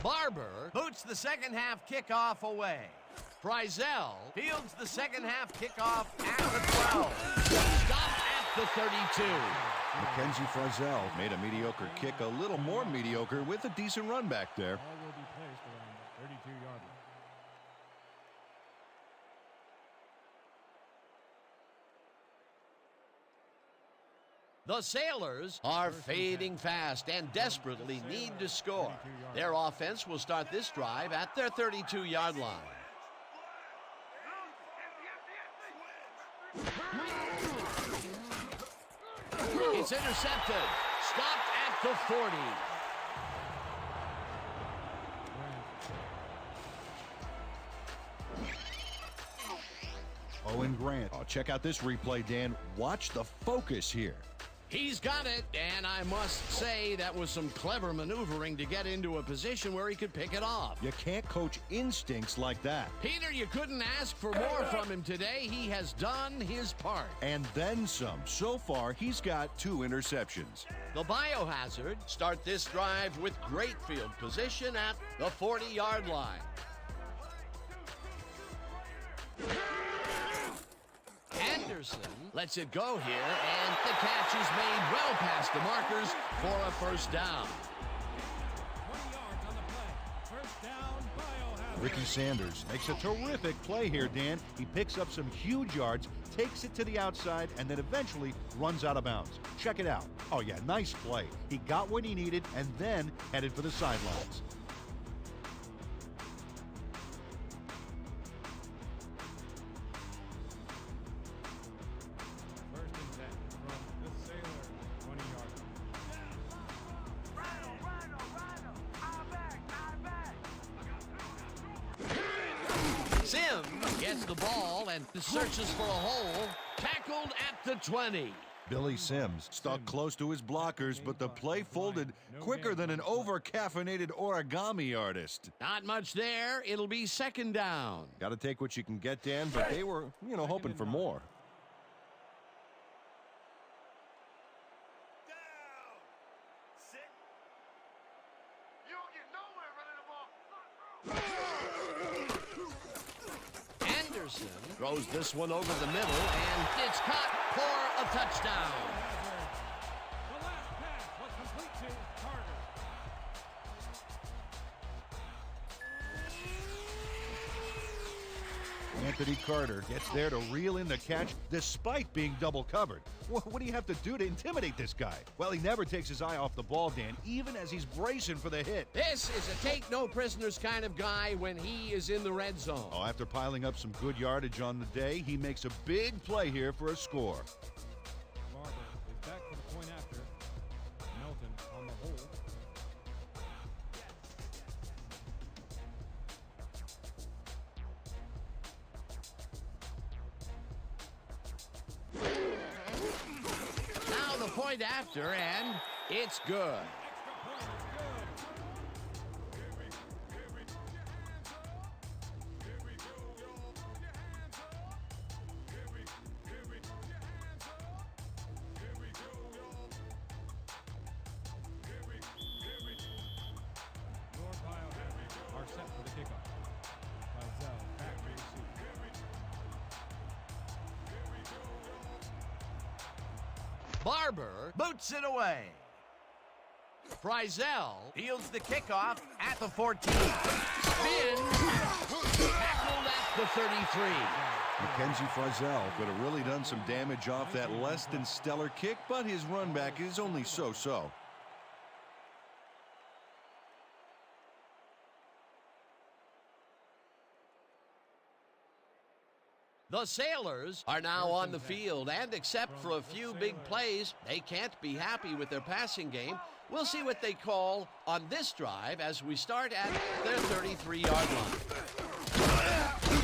Speaker 1: Barber boots the second half kickoff away. Frizzell fields the second half kickoff at the 12. Stopped at the 32.
Speaker 2: Mackenzie Frizzell made a mediocre kick a little more mediocre with a decent run back there.
Speaker 4: Ball will be placed around the 32-yard line.
Speaker 1: The Sailors are fading fast and desperately need to score. Their offense will start this drive at their 32-yard line. It's intercepted. Stopped at the 40.
Speaker 2: Owen Grant. Oh, check out this replay, Dan. Watch the focus here.
Speaker 1: He's got it, and I must say that was some clever maneuvering to get into a position where he could pick it off.
Speaker 2: You can't coach instincts like that.
Speaker 1: Peter, you couldn't ask for more from him today. He has done his part.
Speaker 2: And then some. So far, he's got 2 interceptions.
Speaker 1: The Biohazard start this drive with great field position at the 40-yard line. Anderson lets it go here, and the catch is made well past the markers for a first down.
Speaker 4: 20 yards on the play. First down, Biohazard.
Speaker 2: Ricky Sanders makes a terrific play here, Dan. He picks up some huge yards, takes it to the outside, and then eventually runs out of bounds. Check it out. Oh, yeah, nice play. He got what he needed and then headed for the sidelines.
Speaker 4: First and 10 from the Sailors, 20-yard line.
Speaker 5: Rhino, eye back.
Speaker 1: Sims gets the ball and searches for a hole. Tackled at the 20.
Speaker 2: Billy Sims stuck close to his blockers, but the play folded quicker than an over-caffeinated origami artist.
Speaker 1: Not much there. It'll be second down.
Speaker 2: Got to take what you can get, Dan, but they were, hoping for more.
Speaker 1: Throws this one over the middle, and it's caught for a touchdown.
Speaker 4: The last pass was complete to Carter.
Speaker 2: Anthony Carter gets there to reel in the catch despite being double covered. What do you have to do to intimidate this guy? Well, he never takes his eye off the ball, Dan, even as he's bracing for the hit.
Speaker 1: This is a take-no-prisoners kind of guy when he is in the red zone.
Speaker 2: Oh, after piling up some good yardage on the day, he makes a big play here for a score.
Speaker 4: Barber is back for the point after. Melton on the hold.
Speaker 1: Now the point after, and it's good.
Speaker 4: North Biohazard are set for the kickoff. Mizell back to receive.
Speaker 1: Barber boots it away. Frizzell fields the kickoff at the 14. Spin. Tackled at the 33.
Speaker 2: Mackenzie Frizzell could have really done some damage off that less than stellar kick, but his run back is only so-so.
Speaker 1: The Sailors are now on the field, and except for a few big plays, they can't be happy with their passing game. We'll see what they call on this drive as we start at their 33-yard line.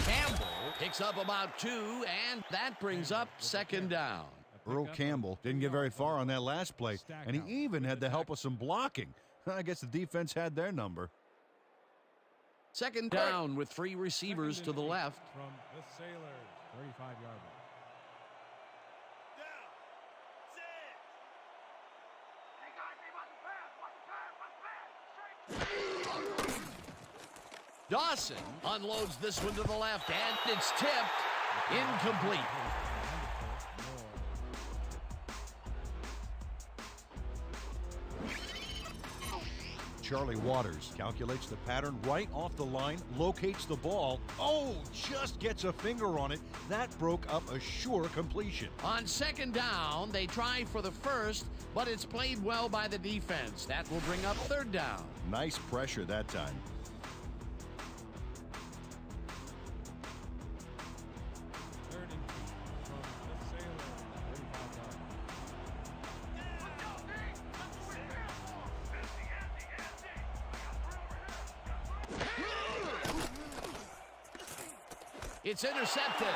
Speaker 1: Campbell picks up about 2, and that brings up second down.
Speaker 2: Earl Campbell didn't get very far on that last play, and he even had the help of some blocking. I guess the defense had their number.
Speaker 1: Second down with 3 receivers to the left.
Speaker 4: From the Sailors, 35-yard line.
Speaker 5: Down. Set. Hey guys, they about to pass. Watch the pass. Watch the pass. Straight.
Speaker 1: Dawson unloads this one to the left, and it's tipped. Incomplete.
Speaker 2: Charlie Waters calculates the pattern right off the line, locates the ball. Oh, just gets a finger on it. That broke up a sure completion.
Speaker 1: On second down, they try for the first, but it's played well by the defense. That will bring up third down.
Speaker 2: Nice pressure that time.
Speaker 4: Third and 2 from the Sailors, 35-yard line.
Speaker 1: It's intercepted.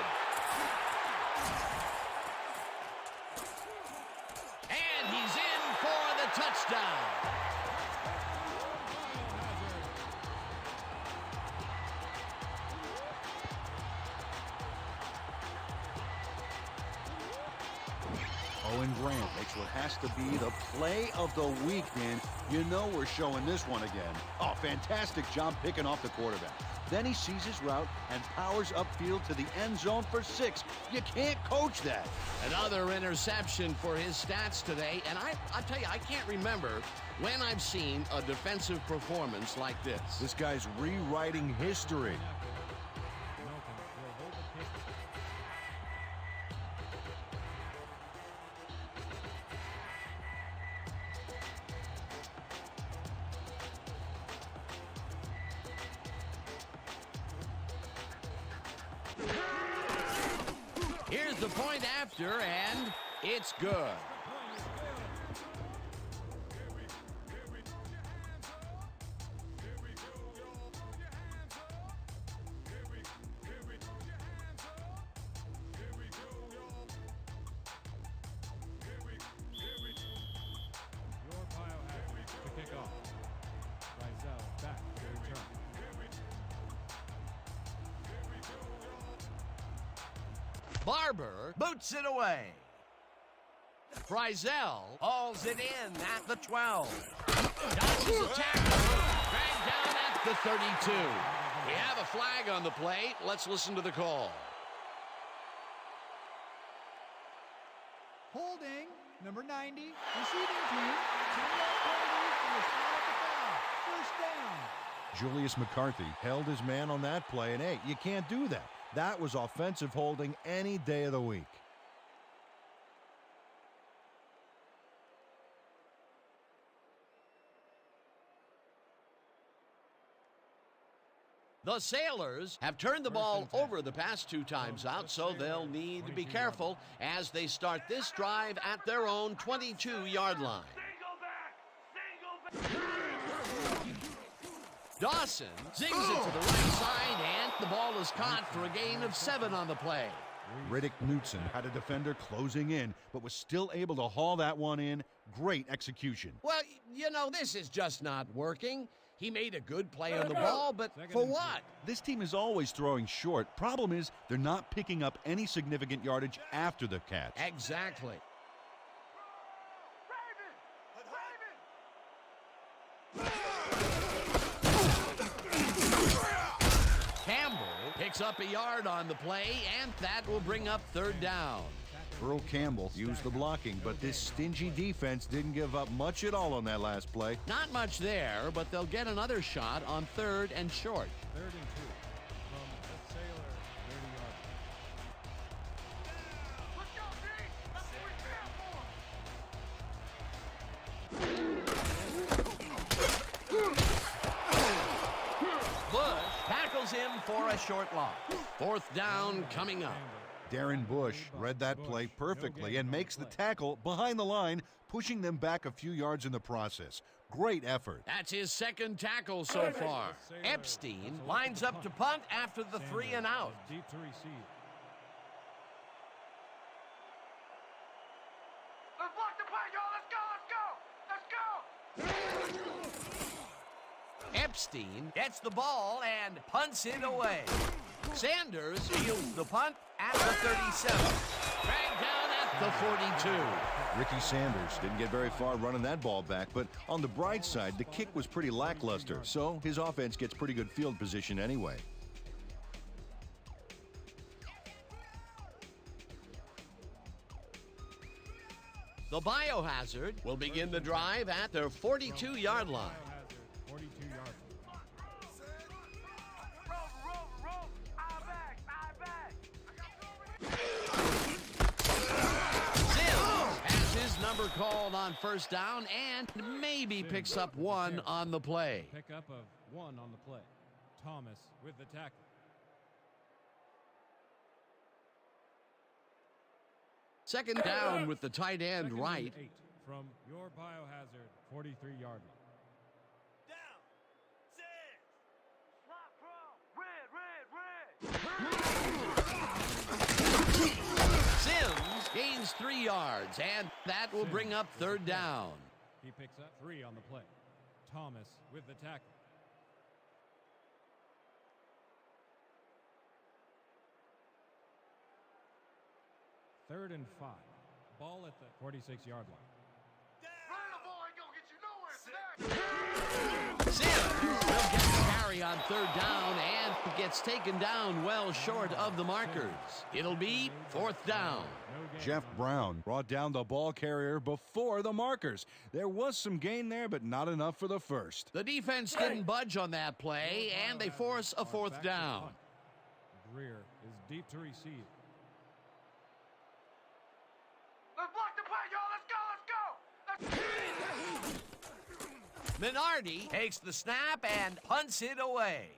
Speaker 1: And he's in for the touchdown.
Speaker 2: Owen Grant makes what has to be the play of the week, man. You know we're showing this one again. Oh, fantastic job picking off the quarterback. Then he sees his route and powers upfield to the end zone for 6. You can't coach that.
Speaker 1: Another interception for his stats today. And I tell you, I can't remember when I've seen a defensive performance like this.
Speaker 2: This guy's rewriting history.
Speaker 4: Melton will hold the kick.
Speaker 1: Here's the point after, and it's good.
Speaker 4: Your Biohazard to kick off. Rizal back to return.
Speaker 1: Barber boots it away. Frizzell hauls it in at the 12. Dodges a tackle. Dragged down at the 32. We have a flag on the play. Let's listen to the call.
Speaker 6: number 90, receiving team, 10-yard penalty for the spot at the foul. First down.
Speaker 2: Julius McCarthy held his man on that play, and hey, you can't do that. That was offensive holding any day of the week.
Speaker 1: The Sailors have turned the ball over the past 2 times out, so they'll need to be careful as they start this drive at their own 22-yard line.
Speaker 5: Single back.
Speaker 1: Dawson zings it to the right side, and the ball is caught for a gain of 7 on the play.
Speaker 2: Riddick Knutson had a defender closing in, but was still able to haul that one in. Great execution.
Speaker 1: Well, you know, this is just not working. He made a good play on the ball, but for what?
Speaker 2: This team is always throwing short. Problem is, they're not picking up any significant yardage after the catch.
Speaker 1: Exactly. Campbell picks up a yard on the play, and that will bring up 3rd down.
Speaker 2: Earl Campbell used the blocking, but this stingy defense didn't give up much at all on that last play.
Speaker 1: Not much there, but they'll get another shot on 3rd and short.
Speaker 4: 3rd and 2 from the Sailor 30-yard line.
Speaker 5: Let's go, D. That's what we
Speaker 1: Bush tackles him for a short loss. 4th down coming up.
Speaker 2: Darren Bush read that play perfectly and makes the tackle behind the line, pushing them back a few yards in the process. Great effort.
Speaker 1: That's his 2nd tackle so far. Epstein lines up to punt after the 3 and out.
Speaker 4: Deep to receive.
Speaker 5: Let's block the play, y'all. Let's go. Let's go.
Speaker 1: Epstein gets the ball and punts it away. Sanders fields the punt at the 37. Dragged down at the 42.
Speaker 2: Ricky Sanders didn't get very far running that ball back, but on the bright side, the kick was pretty lackluster, so his offense gets pretty good field position anyway.
Speaker 1: The Biohazard will begin the drive at their 42-yard line.
Speaker 4: 42-yard line.
Speaker 5: Roll. Eye back.
Speaker 1: Sims has his number called on 1st down and maybe picks up 1 on the play.
Speaker 4: Pickup of 1 on the play. Thomas with the tackle.
Speaker 1: Second down with the tight end
Speaker 4: 2nd and
Speaker 1: right.
Speaker 4: 8 from your Biohazard 43-yard line.
Speaker 5: Down. Six. Slot pro. Red.
Speaker 1: Sims gains 3 yards, and that will bring up 3rd down.
Speaker 4: He picks up 3 on the play. Thomas with the tackle. Third and 5. Ball at the 46-yard line.
Speaker 5: Running the ball ain't gonna get you nowhere today.
Speaker 1: Sims will get the carry on 3rd down and gets taken down well short of the markers. It'll be 4th down.
Speaker 2: Jeff Brown brought down the ball carrier before the markers. There was some gain there, but not enough for the first.
Speaker 1: The defense didn't budge on that play, and they force a 4th down.
Speaker 4: Greer is deep to receive.
Speaker 5: Let's block the play, y'all. Let's go.
Speaker 1: Minardi takes the snap and punts it away.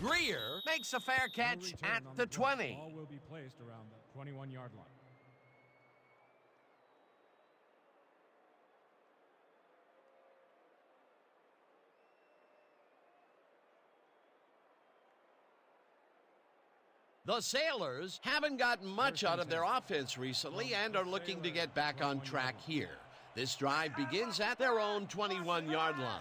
Speaker 1: Greer makes a fair catch at the 20.
Speaker 4: Ball will be placed around the 21-yard line.
Speaker 1: The Sailors haven't gotten much out of their offense recently and are looking to get back on track here. This drive begins at their own 21-yard line.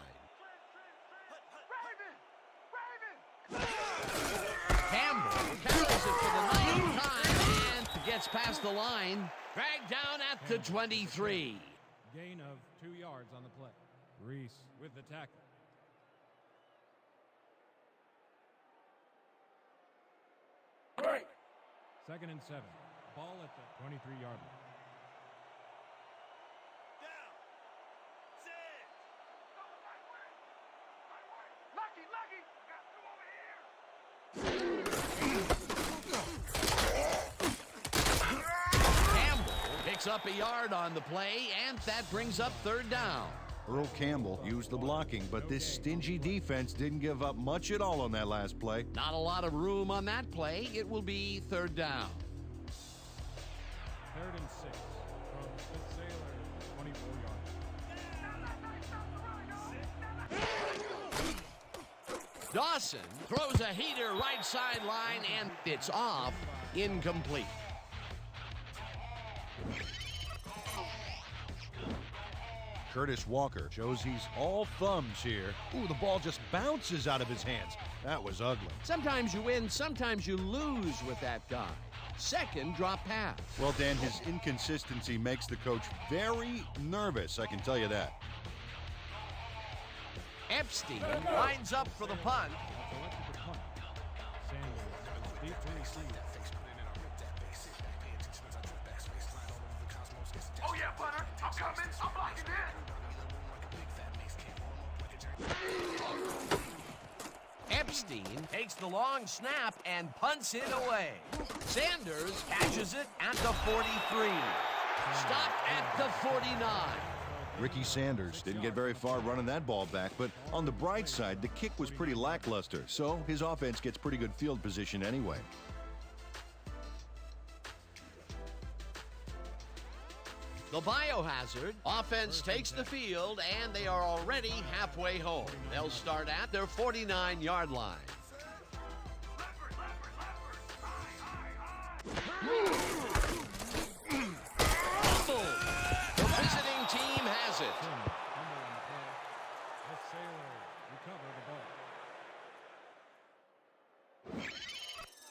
Speaker 1: Campbell carries it for the 9th time and gets past the line. Dragged down at the 23.
Speaker 4: Gain of 2 yards on the play. Reese with the tackle. Second and 7. Ball at the 23-yard line.
Speaker 1: picks up a yard on the play, and that brings up third down.
Speaker 2: Earl Campbell used the blocking, but this stingy defense didn't give up much at all on that last play.
Speaker 1: Not a lot of room on that play. It will be third down.
Speaker 4: 3rd and 6 from the Sailor, 24 yards.
Speaker 1: Dawson throws a heater right sideline, and it's off, incomplete.
Speaker 2: Curtis Walker shows he's all thumbs here. Ooh, the ball just bounces out of his hands. That was ugly.
Speaker 1: Sometimes you win, sometimes you lose with that guy. Second drop pass.
Speaker 2: Well, Dan, his inconsistency makes the coach very nervous, I can tell you that.
Speaker 1: Epstein lines up for the punt.
Speaker 4: Selected the punt. Sanders deep to receive.
Speaker 5: Oh yeah, punter. I'm coming. I'm blocking in.
Speaker 1: Epstein takes the long snap and punts it away. Sanders catches it at the 43. Stopped at the 49.
Speaker 2: Ricky Sanders didn't get very far running that ball back, but on the bright side, the kick was pretty lackluster, so his offense gets pretty good field position anyway.
Speaker 1: The Biohazard offense takes the field, and they are already halfway home. They'll start at their 49-yard line. Fumble. The visiting team has it.
Speaker 4: Fumble on the play. The Sailor recover the ball.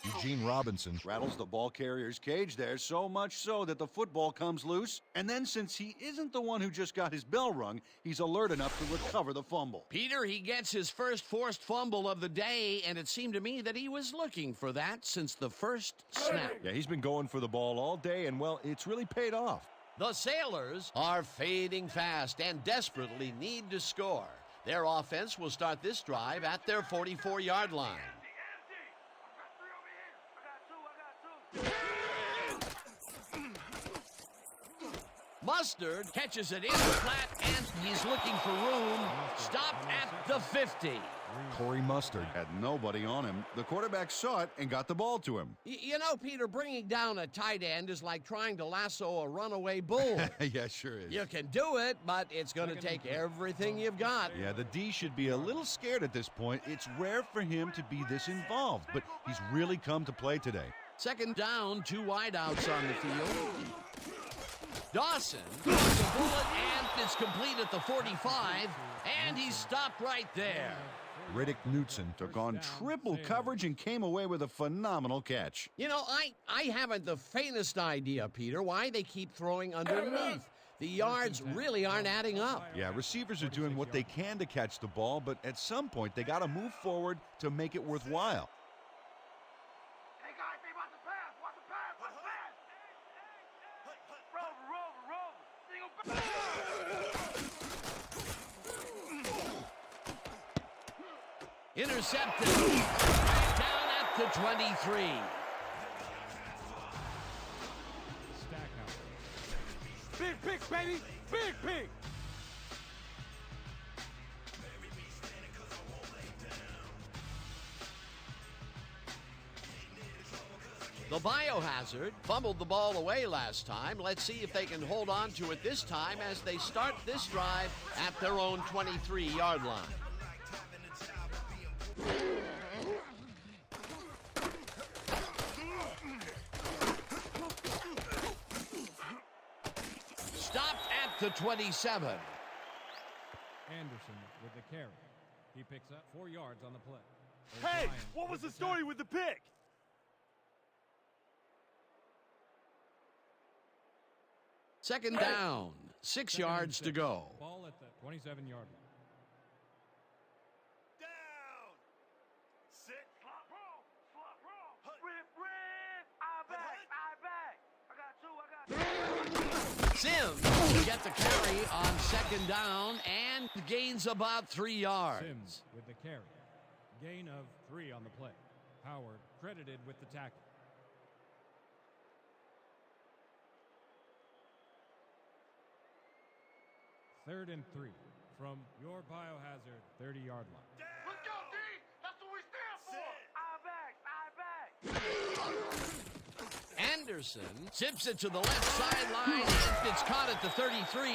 Speaker 2: Eugene Robinson rattles the ball carrier's cage there, so much so that the football comes loose. And then, since he isn't the one who just got his bell rung, he's alert enough to recover the fumble.
Speaker 1: Peter, he gets his first forced fumble of the day, and it seemed to me that he was looking for that since the first snap.
Speaker 2: Yeah, he's been going for the ball all day, and, well, it's really paid off.
Speaker 1: The Sailors are fading fast and desperately need to score. Their offense will start this drive at their 44-yard line. Mustard catches it in the flat, and he's looking for room. Stopped at the 50.
Speaker 2: Corey Mustard had nobody on him. The quarterback saw it and got the ball to him.
Speaker 1: You know, Peter, bringing down a tight end is like trying to lasso a runaway bull.
Speaker 2: Yeah, sure is.
Speaker 1: You can do it, but it's going to take everything you've got.
Speaker 2: Yeah, the D should be a little scared at this point. It's rare for him to be this involved, but he's really come to play today.
Speaker 1: Second down, 2 wideouts on the field. Dawson throws a bullet, and it's complete at the 45, and he's stopped right there.
Speaker 2: Riddick Knutson took on triple coverage and came away with a phenomenal catch.
Speaker 1: You know, I haven't the faintest idea, Peter, why they keep throwing underneath. The yards really aren't adding up.
Speaker 2: Yeah, receivers are doing what they can to catch the ball, but at some point they got to move forward to make it worthwhile.
Speaker 5: Hey guys, they about to pass. Watch the pass. Watch the pass. Rover.
Speaker 1: Intercepted. Down at the 23.
Speaker 4: Stackhouse.
Speaker 3: Big pick, baby. Big pick.
Speaker 1: The Biohazard fumbled the ball away last time. Let's see if they can hold on to it this time as they start this drive at their own 23-yard line. Stopped at the 27.
Speaker 4: Anderson with the carry. He picks up 4 yards on the play.
Speaker 7: Hey,
Speaker 4: O'Brien
Speaker 7: what was the
Speaker 4: with
Speaker 7: story
Speaker 4: tackle.
Speaker 7: with the pick?
Speaker 1: Second down, 6
Speaker 4: Second and
Speaker 1: yards to
Speaker 4: 6.
Speaker 1: go.
Speaker 4: Ball at the 27-yard line.
Speaker 5: Down. Sit. Slot roll. Slot roll. Rip. I back. I got 2.
Speaker 1: Sims will get the carry on second down and gains about 3 yards.
Speaker 4: Sims with the carry. Gain of 3 on the play. Howard credited with the tackle. 3rd and 3 from your biohazard 30-yard line.
Speaker 3: Let's go, D! That's what we stand for!
Speaker 1: Anderson zips it to the left sideline, and it's caught at the 33.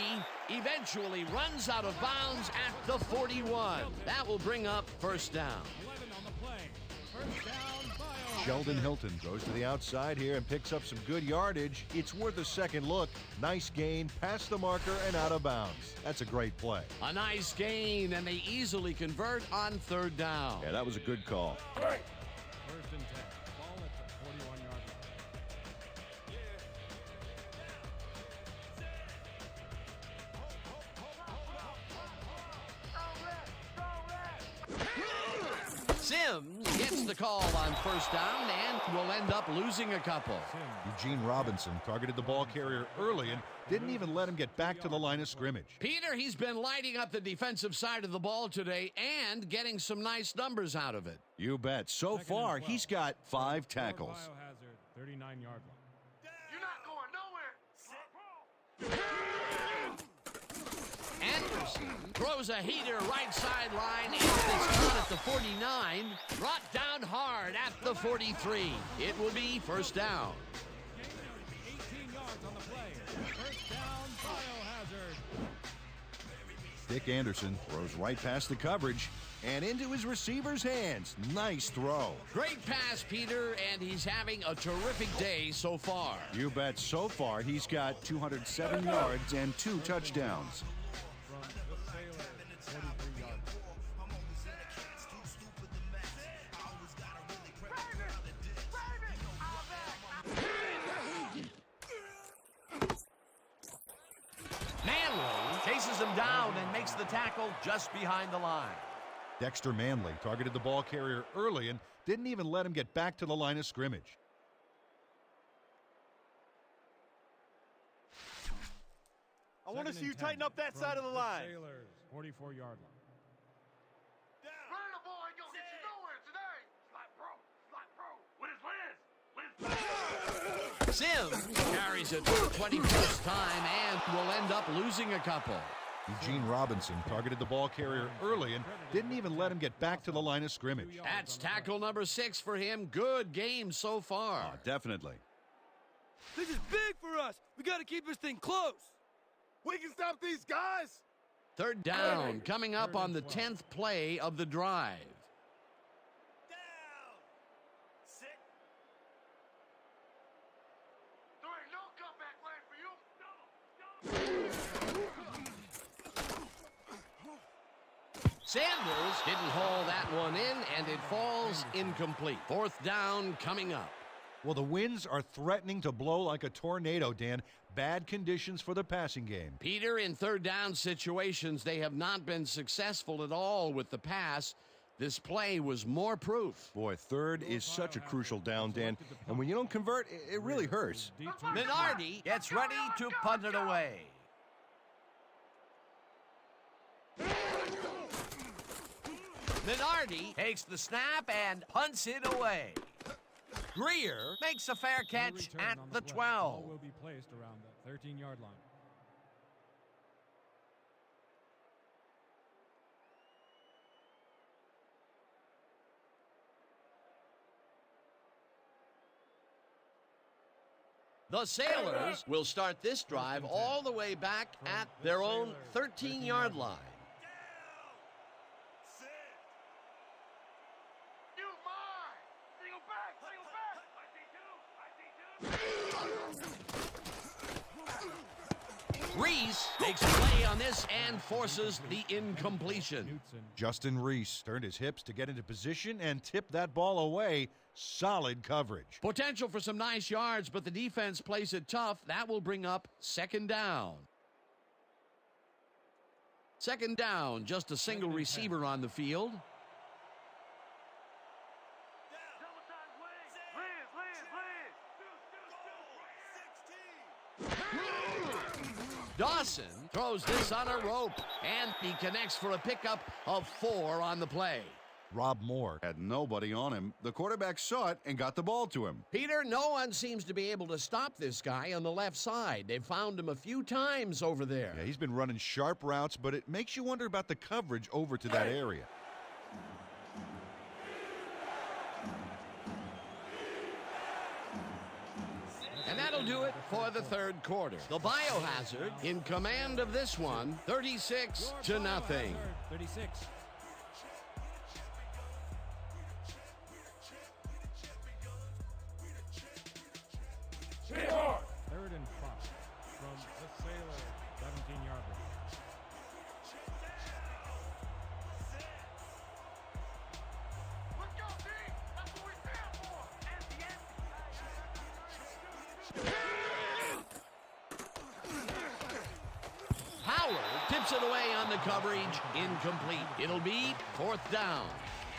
Speaker 1: Eventually runs out of bounds at the 41. That will bring up first down.
Speaker 4: 11 on the play. First down, Biohazard.
Speaker 2: Sheldon Hilton goes to the outside here and picks up some good yardage. It's worth a second look. Nice gain, past the marker and out of bounds. That's a great play.
Speaker 1: A nice gain, and they easily convert on 3rd down.
Speaker 2: Yeah, that was a good call.
Speaker 4: First and 10. Ball at the 41-yard line.
Speaker 1: Sims gets the call on first down and will end up losing a couple.
Speaker 2: Eugene Robinson targeted the ball carrier early and didn't even let him get back to the line of scrimmage.
Speaker 1: Peter, he's been lighting up the defensive side of the ball today and getting some nice numbers out of it.
Speaker 2: You bet. So far, he's got 5 tackles.
Speaker 4: Biohazard 39-yard line.
Speaker 3: You're not going nowhere!
Speaker 1: Anderson throws a heater right sideline, and it's caught at the 49, brought down hard at the 43. It will be first down.
Speaker 4: 18 yards on the play. First down, Biohazard.
Speaker 2: Dick Anderson throws right past the coverage and into his receiver's hands. Nice throw.
Speaker 1: Great pass, Peter, and he's having a terrific day so far.
Speaker 2: You bet. So far, he's got 207 yards and 2 touchdowns.
Speaker 4: From the Sailors, 43 yards.
Speaker 1: Manley chases him down and makes the tackle just behind the line.
Speaker 2: Dexter Manley targeted the ball carrier early and didn't even let him get back to the line of scrimmage.
Speaker 7: I want to see you
Speaker 4: 2nd and
Speaker 7: tighten
Speaker 4: 10
Speaker 7: up that
Speaker 4: from
Speaker 7: side of the line.
Speaker 4: Sailors, 44-yard line.
Speaker 3: Running the ball ain't gonna get you nowhere today!
Speaker 5: Slide, bro. With his hands. With his
Speaker 1: Sims carries it for the 21st time and will end up losing a couple.
Speaker 2: Eugene Robinson targeted the ball carrier early and didn't even let him get back to the line of scrimmage.
Speaker 1: That's tackle number 6 for him. Good game so far.
Speaker 2: Definitely.
Speaker 3: This is big for us! We gotta keep this thing close! We can stop these guys!
Speaker 1: 3rd down coming up on the 10th play of the drive.
Speaker 5: down. Sit.
Speaker 3: There ain't no comeback plan for you!
Speaker 1: Sanders didn't haul that one in, and it falls incomplete. 4th down coming up.
Speaker 2: Well, the winds are threatening to blow like a tornado, Dan. Bad conditions for the passing game.
Speaker 1: Peter, in 3rd down situations, they have not been successful at all with the pass. This play was more proof.
Speaker 2: Boy, 3rd is such a crucial down, Dan. And when you don't convert, it really hurts.
Speaker 1: Minardi gets ready to punt it away. Minardi takes the snap and punts it away. Greer makes a fair catch at the 12.
Speaker 4: Ball will be placed around the 13-yard line.
Speaker 1: The Sailors will start this drive all the way back at their own 13-yard line.
Speaker 3: You mine!
Speaker 5: Single back.
Speaker 1: Reese makes a play on this and forces the incompletion.
Speaker 2: Justin Reese turned his hips to get into position and tipped that ball away. Solid coverage.
Speaker 1: Potential for some nice yards, but the defense plays it tough. That will bring up 2nd down. 2nd down, just a single receiver on the field.
Speaker 5: Double time wing. Liz.
Speaker 1: Dawson throws this on a rope, and he connects for a pickup of 4 on the play.
Speaker 2: Rob Moore had nobody on him. The quarterback saw it and got the ball to him.
Speaker 1: Peter, no one seems to be able to stop this guy on the left side. They've found him a few times over there.
Speaker 2: Yeah, he's been running sharp routes, but it makes you wonder about the coverage over to that area.
Speaker 1: And that'll do it for the third quarter. The Biohazard in command of this one, 36-0.
Speaker 4: 36. Third and 5 from the Sailor, 17-yard line.
Speaker 5: Let's go, team! That's what we stand for!
Speaker 1: Howard tips it away on the coverage. Incomplete. It'll be fourth down.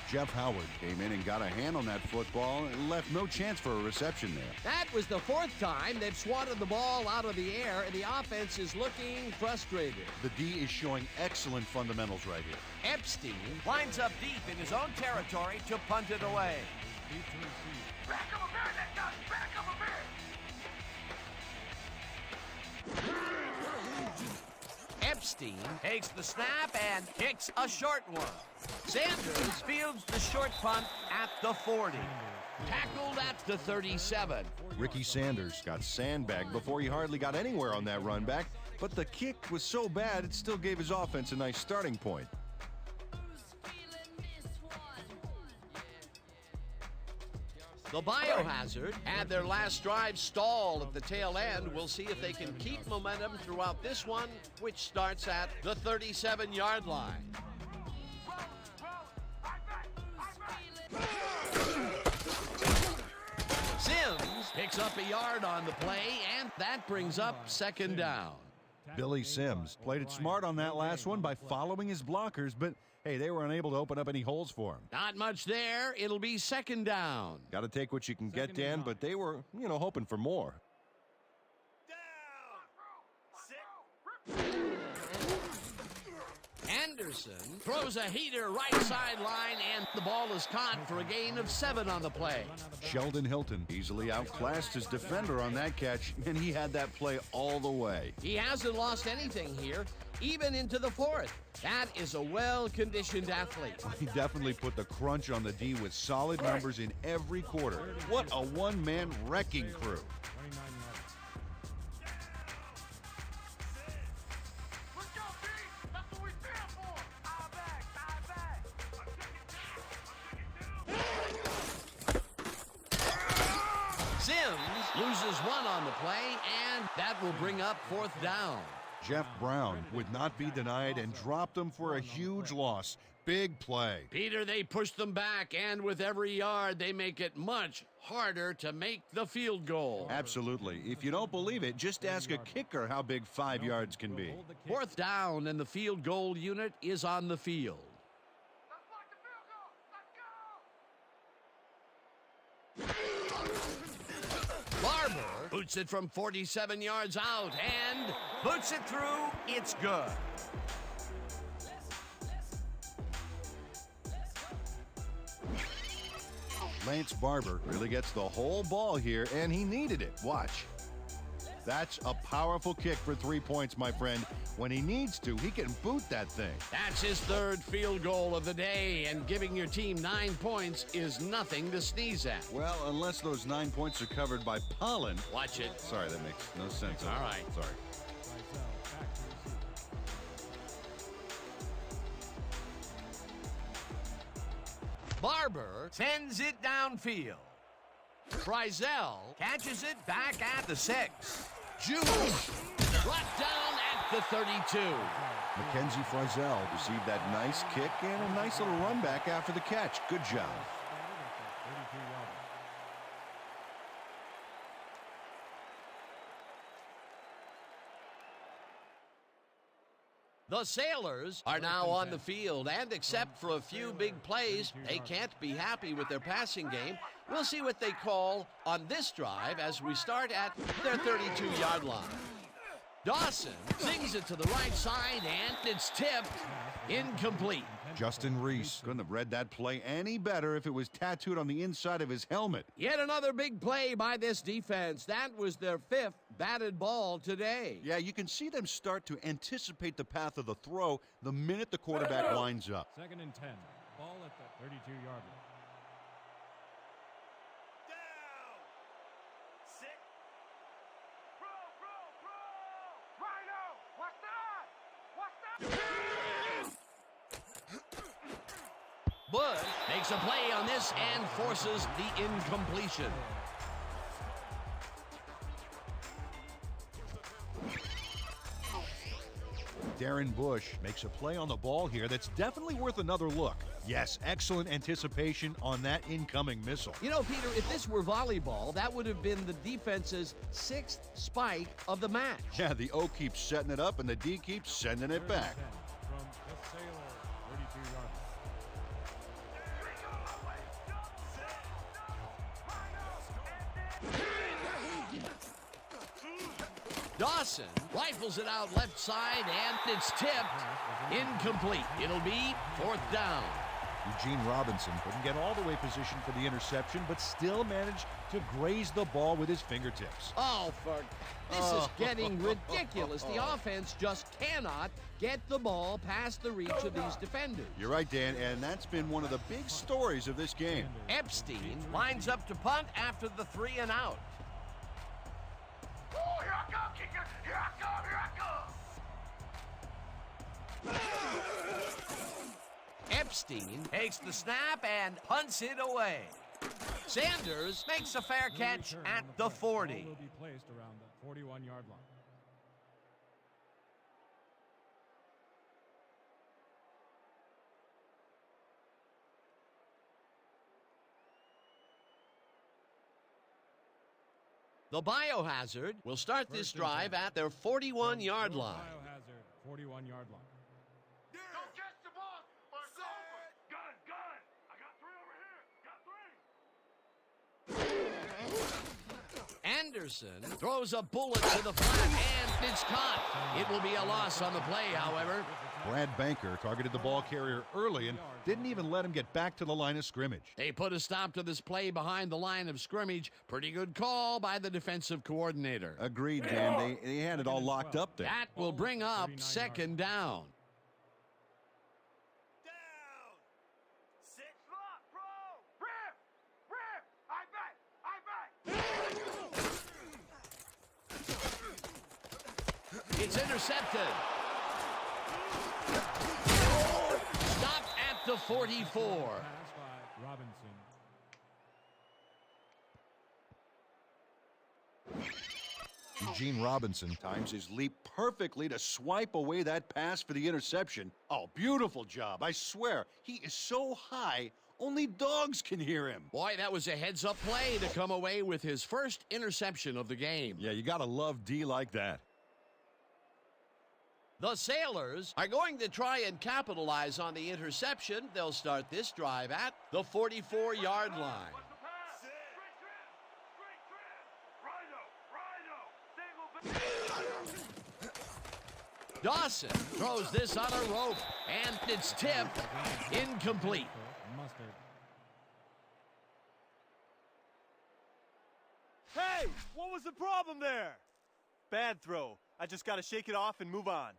Speaker 2: Jeff Howard came in and got a hand on that football and left no chance for a reception there.
Speaker 1: That was the fourth time they've swatted the ball out of the air, and the offense is looking frustrated.
Speaker 2: The D is showing excellent fundamentals right here.
Speaker 1: Epstein
Speaker 8: Lines up deep in his own territory to punt it away.
Speaker 4: Deep to receive.
Speaker 5: Back up a bit, that guy! Back up a bit!
Speaker 1: Epstein
Speaker 8: Takes the snap and kicks a short one.
Speaker 1: Sanders
Speaker 8: Fields the short punt at the 40.
Speaker 1: tackled at the 37.
Speaker 2: Ricky Sanders got sandbagged before he hardly got anywhere on that run back, but the kick was so bad it still gave his offense a nice starting point.
Speaker 1: The Biohazard had their last drive stalled at the tail end. We'll see if they can keep momentum throughout this one, which starts at the 37-yard line. Sims picks up a yard on the play, and that brings up second down.
Speaker 2: Billy Sims played it smart on that last one by following his blockers, but hey, they were unable to open up any holes for him.
Speaker 1: Not much there. It'll be second down.
Speaker 2: Got to take what you can get, Dan, but they were, hoping for more.
Speaker 1: Anderson throws a heater right sideline, and the ball is caught for a gain of 7 on the play.
Speaker 2: Sheldon Hilton easily outclassed his defender on that catch, and he had that play all the way.
Speaker 1: He hasn't lost anything here, even into the fourth. That is a well-conditioned athlete.
Speaker 2: He definitely put the crunch on the D with solid numbers in every quarter. What a one-man wrecking crew.
Speaker 4: 29 yards.
Speaker 5: Let's go, team! That's what we stand for! Eye back! Eye back!
Speaker 1: Sims loses 1 on the play, and that will bring up fourth down.
Speaker 2: Jeff Brown would not be denied and dropped them for a huge loss. Big play.
Speaker 1: Peter, they push them back, and with every yard, they make it much harder to make the field goal.
Speaker 2: Absolutely. If you don't believe it, just ask a kicker how big 5 yards can be.
Speaker 1: Fourth down, and the field goal unit is on the field.
Speaker 5: Let's block the field goal! Let's go!
Speaker 1: Barber boots it from 47 yards out, and
Speaker 8: Boots it through. It's good.
Speaker 2: Lance Barber really gets the whole ball here, and he needed it. Watch. That's a powerful kick for 3 points, my friend. When he needs to, he can boot that thing.
Speaker 1: that's his third field goal of the day, and giving your team 9 points is nothing to sneeze at.
Speaker 2: Well, unless those 9 points are covered by pollen.
Speaker 1: Watch it.
Speaker 2: Sorry, that makes no sense.
Speaker 1: All right.
Speaker 2: Sorry.
Speaker 4: Frizzell back to receive.
Speaker 1: Barber
Speaker 8: Sends it downfield.
Speaker 1: Frizzell
Speaker 8: Catches it back at the 6.
Speaker 1: Juice brought down at the 32.
Speaker 2: Mackenzie Frizzell received that nice kick and a nice little run back after the catch. Good job.
Speaker 4: Started at the 32-yard.
Speaker 1: The Sailors are now on the field, and except for a few big plays, they can't be happy with their passing game. We'll see what they call on this drive as we start at their 32-yard line. Dawson sings it to the right side, and it's tipped incomplete.
Speaker 2: Justin Reese couldn't have read that play any better if it was tattooed on the inside of his helmet.
Speaker 1: Yet another big play by this defense. That was their 5th batted ball today.
Speaker 2: Yeah, you can see them start to anticipate the path of the throw the minute the quarterback lines up.
Speaker 4: 2nd and 10. Ball at the 32-yard line.
Speaker 7: Down. Sit.
Speaker 5: Rhino! What's that?
Speaker 1: Bush makes a play on this and forces the incompletion.
Speaker 2: Darren Bush makes a play on the ball here that's definitely worth another look. Yes, excellent anticipation on that incoming missile.
Speaker 1: You know, Peter, if this were volleyball, that would have been the defense's 6th spike of the match.
Speaker 2: Yeah, the O keeps setting it up and the D keeps sending it back.
Speaker 4: From the Sailor, 32-yard line.
Speaker 1: Dawson rifles it out left side, and it's tipped. Incomplete. It'll be 4th down.
Speaker 2: Eugene Robinson couldn't get all the way positioned for the interception, but still managed to graze the ball with his fingertips.
Speaker 1: Oh, this is getting ridiculous. The offense just cannot get the ball past the reach of these defenders.
Speaker 2: You're right, Dan, and that's been one of the big stories of this game.
Speaker 1: Epstein lines up to punt after the 3 and out.
Speaker 5: Oh, here I come, kicker! Here I come!
Speaker 1: Epstein takes the snap and punts it away. Sanders makes a fair catch at the 40.
Speaker 4: Ball will be placed around the 41-yard line.
Speaker 1: The Biohazard will start this drive at their 41-yard line.
Speaker 4: Biohazard, 41-yard line.
Speaker 5: Don't catch the ball or it's over! Gun! I got 3 over here!
Speaker 1: Anderson throws a bullet to the flat, and it's caught. It will be a loss on the play, however.
Speaker 2: Brad Banker targeted the ball carrier early and didn't even let him get back to the line of scrimmage.
Speaker 1: They put a stop to this play behind the line of scrimmage. Pretty good call by the defensive coordinator.
Speaker 2: Agreed, Dan. They had it all locked up there.
Speaker 1: That will bring up 2nd down.
Speaker 7: Down. Sit.
Speaker 5: Slot, bro! I bet!
Speaker 1: It's intercepted. Stopped at the 44.
Speaker 4: Pass by Robinson.
Speaker 2: Eugene Robinson times his leap perfectly to swipe away that pass for the interception. Oh, beautiful job. I swear, he is so high, only dogs can hear him.
Speaker 1: Boy, that was a heads-up play to come away with his first interception of the game.
Speaker 2: Yeah, you gotta love D like that.
Speaker 1: The Sailors are going to try and capitalize on the interception. They'll start this drive at the 44-yard line.
Speaker 5: What's the pass? Straight trip! Rhino!
Speaker 1: Dawson throws this on a rope, and it's tipped. Incomplete.
Speaker 4: Mustard.
Speaker 7: Hey, what was the problem there? Bad throw. I just got to shake it off and move on.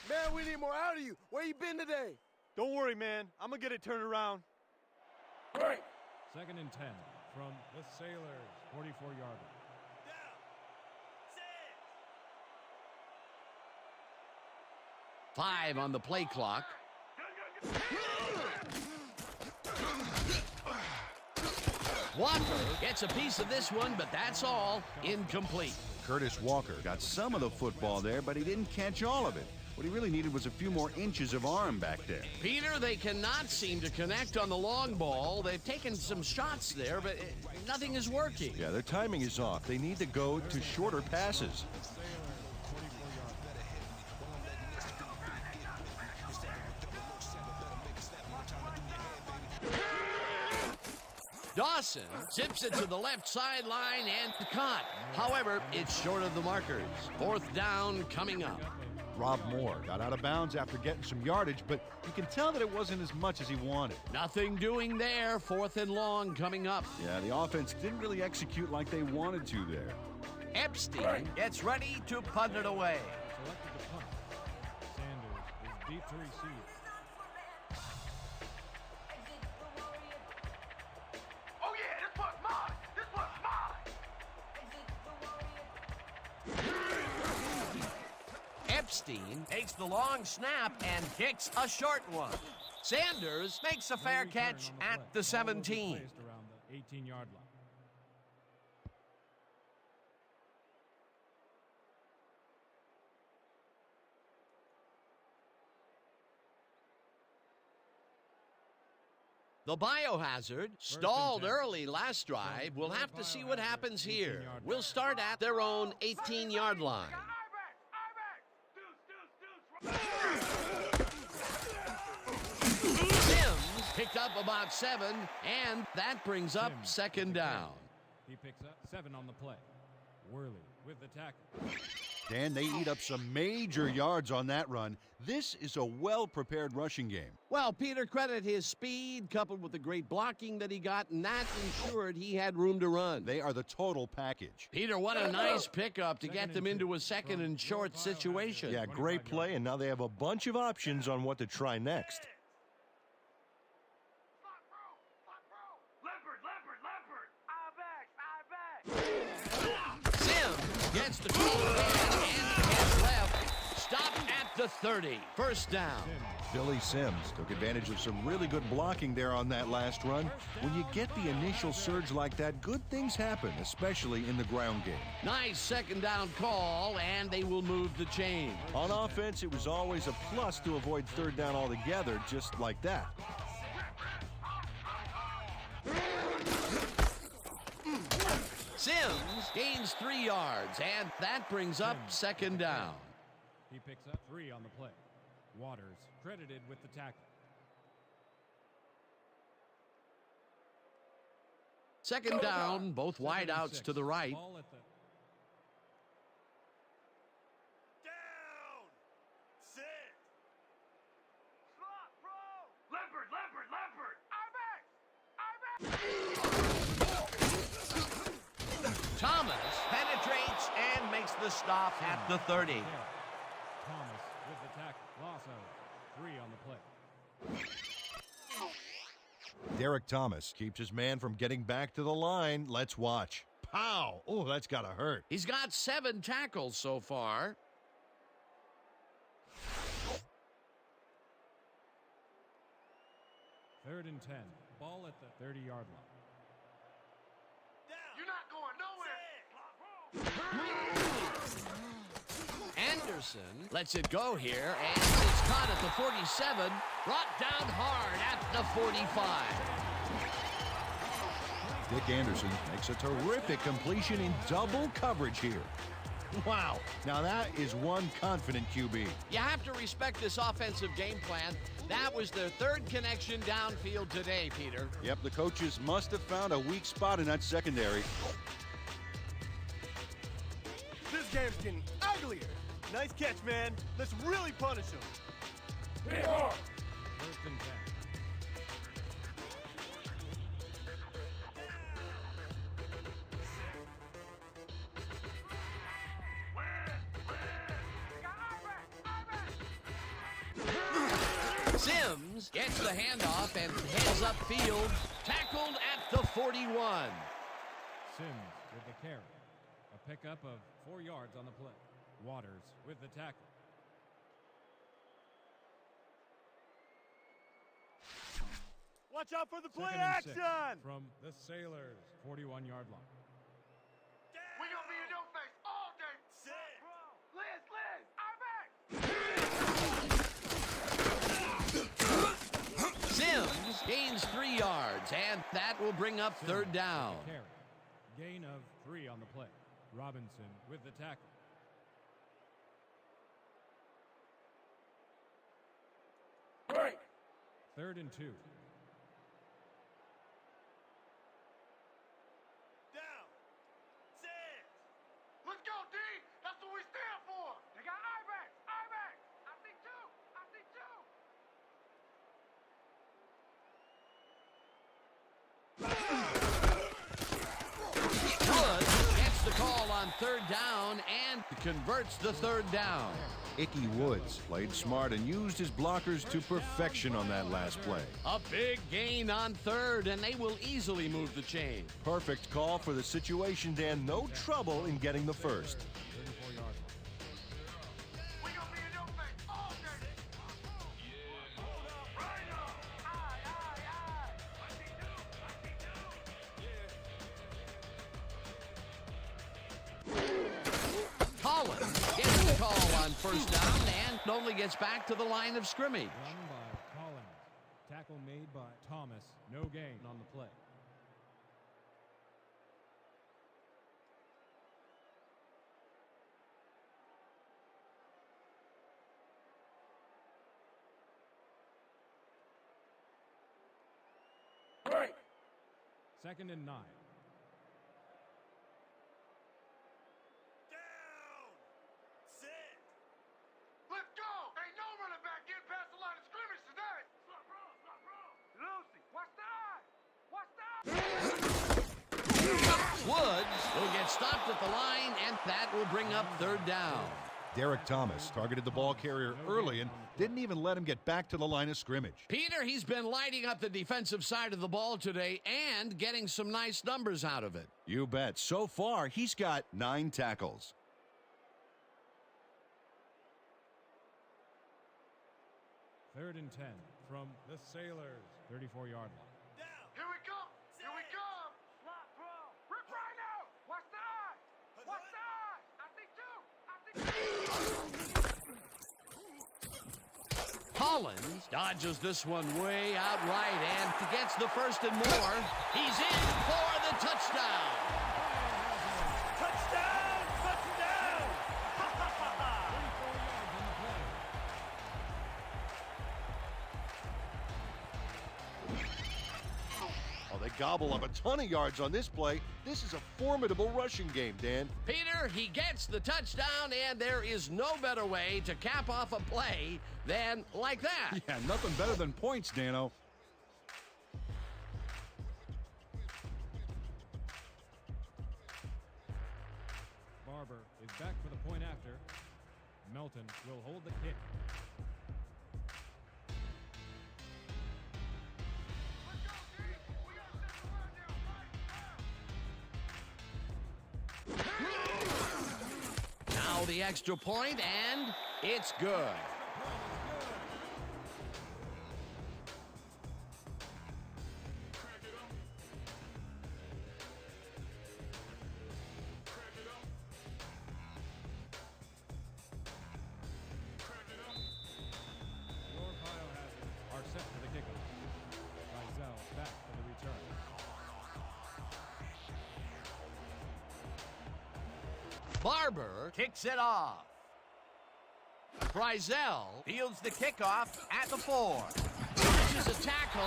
Speaker 3: Man, we need more out of you. Where you been today?
Speaker 7: Don't worry, man. I'm going to get it turned around.
Speaker 4: 2nd and 10 from the Sailors, 44-yard line.
Speaker 7: Down. Sit.
Speaker 1: 5 on the play clock. Walker gets a piece of this one, but that's all. Incomplete.
Speaker 2: Curtis Walker got some of the football there, but he didn't catch all of it. What he really needed was a few more inches of arm back there.
Speaker 1: Peter, they cannot seem to connect on the long ball. They've taken some shots there, but nothing is working.
Speaker 2: Yeah, their timing is off. They need to go to shorter passes.
Speaker 1: Dawson zips it to the left sideline and caught. However, it's short of the markers. Fourth down coming up.
Speaker 2: Rob Moore got out of bounds after getting some yardage, but you can tell that it wasn't as much as he wanted.
Speaker 1: Nothing doing there. Fourth and long coming up.
Speaker 2: Yeah, the offense didn't really execute like they wanted to there.
Speaker 1: Epstein
Speaker 8: Gets ready to punt it away.
Speaker 4: Selected to punt. Sanders is deep to receive.
Speaker 5: Oh yeah, this one's mine. This one's mine.
Speaker 1: Epstein
Speaker 8: Takes the long snap and kicks a short one.
Speaker 1: Sanders makes a fair catch at the 17.
Speaker 4: Placed around the 18-yard line.
Speaker 1: The Biohazard stalled early last drive. We'll have to see what happens here. We'll start at their own 18-yard line. Sims picked up about 7, and that brings up
Speaker 4: Sims
Speaker 1: second down.
Speaker 4: He picks up 7 on the play. Worley with the tackle.
Speaker 2: Dan, they eat up some major yards on that run. This is a well-prepared rushing game.
Speaker 1: Well, Peter, credit his speed coupled with the great blocking that he got, and that ensured he had room to run.
Speaker 2: They are the total package.
Speaker 1: Peter, what a nice pickup to get them into a second and short situation.
Speaker 7: Yeah, great play, and now they have a bunch of options on what to try next.
Speaker 5: Leopard.
Speaker 1: Sims gets the goal and heads left. Stop at the 30. First down.
Speaker 2: Billy Sims took advantage of some really good blocking there on that last run. When you get the initial surge like that, good things happen, especially in the ground game.
Speaker 1: Nice second down call, and they will move the chain.
Speaker 7: On offense, it was always a plus to avoid third down altogether, just like that.
Speaker 1: Sims gains 3 yards, and that brings up second down.
Speaker 4: He picks up 3 on the play. Waters credited with the tackle.
Speaker 1: Second down, both wideouts to the right.
Speaker 4: Ball at the
Speaker 7: Down! Sit!
Speaker 5: Slot, bro. Leopard.
Speaker 1: Thomas
Speaker 8: Penetrates and makes the stop at the 30.
Speaker 4: Thomas with the tackle. Loss of 3 on the play.
Speaker 2: Derek Thomas keeps his man from getting back to the line. Let's watch. Pow! Oh, that's got to hurt.
Speaker 1: He's got 7 tackles so far.
Speaker 4: Third and 10. Ball at the 30-yard line.
Speaker 5: You're not going nowhere.
Speaker 1: Anderson lets it go here, and it's caught at the 47, brought down hard at the 45.
Speaker 2: Dick Anderson makes a terrific completion in double coverage here. Wow. Now that is one confident QB.
Speaker 1: You have to respect this offensive game plan. That was their 3rd connection downfield today, Peter.
Speaker 2: Yep, the coaches must have found a weak spot in that secondary.
Speaker 7: This game's getting uglier. Nice catch, man. Let's really punish him.
Speaker 4: First and 10.
Speaker 1: Sims gets the handoff and heads upfield, tackled at the 41.
Speaker 4: Sims with the carry. A pickup of 4 yards on the play. Waters with the tackle.
Speaker 7: Watch out for the play
Speaker 4: Second and 6
Speaker 7: action.
Speaker 4: from the Sailors. 41-yard line.
Speaker 5: We gonna be in your face all day.
Speaker 7: Sit.
Speaker 5: Liz, our back.
Speaker 1: Sims gains 3 yards, and that will bring up
Speaker 4: Sims
Speaker 1: 3rd down.
Speaker 4: with the carry. Gain of 3 on the play. Robinson with the tackle.
Speaker 5: Break.
Speaker 4: 3rd and 2.
Speaker 1: third down and converts the third down.
Speaker 2: Icky Woods played smart and used his blockers to perfection on that last play.
Speaker 1: A big gain on third, and they will easily move the chain.
Speaker 2: Perfect call for the situation, Dan. No trouble in getting the first.
Speaker 4: 34-yard line.
Speaker 5: We gonna be in your face all day. Hold up, right up. Aye, aye, aye. What he do?
Speaker 1: Collins gets the call on first down and only gets back to the line of scrimmage.
Speaker 4: Run by Collins. Tackle made by Thomas. No gain on the play. Second and 9.
Speaker 7: Down! Sit!
Speaker 5: Let's go! Ain't no running back getting past the line of scrimmage today. Stop, bro. Stop, bro. Lucy, watch that. Watch that.
Speaker 1: Woods will get stopped at the line, and that will bring up third down.
Speaker 2: Derek Thomas targeted the ball carrier early and didn't even let him get back to the line of scrimmage.
Speaker 1: Peter, he's been lighting up the defensive side of the ball today and getting some nice numbers out of it.
Speaker 2: You bet. So far, he's got 9 tackles.
Speaker 4: Third and 10 from the Sailors. 34-yard line.
Speaker 7: Down!
Speaker 5: Here we come. Here we come. Slot, bro. Rip right now. Watch that. Watch that. I think two.
Speaker 1: Collins dodges this one way out right and gets the first and more. He's in for the touchdown.
Speaker 7: Touchdown! Touchdown!
Speaker 4: 34 yards on the play.
Speaker 2: Oh, they gobble up a ton of yards on this play. This is a formidable rushing game, Dan.
Speaker 1: Peter, he gets the touchdown, and there is no better way to cap off a play than like that.
Speaker 2: Yeah, nothing better than points, Dano.
Speaker 4: Barber is back for the point after. Melton will hold the kick.
Speaker 5: Let's go, team. We gotta set the run down right now.
Speaker 1: Now the extra point, and it's good.
Speaker 4: Your biohazards are set for the kickoff. Rizal back for the return.
Speaker 1: Barber kicks it off. Frizel
Speaker 8: Fields the kickoff at the 4.
Speaker 1: launches a tackle,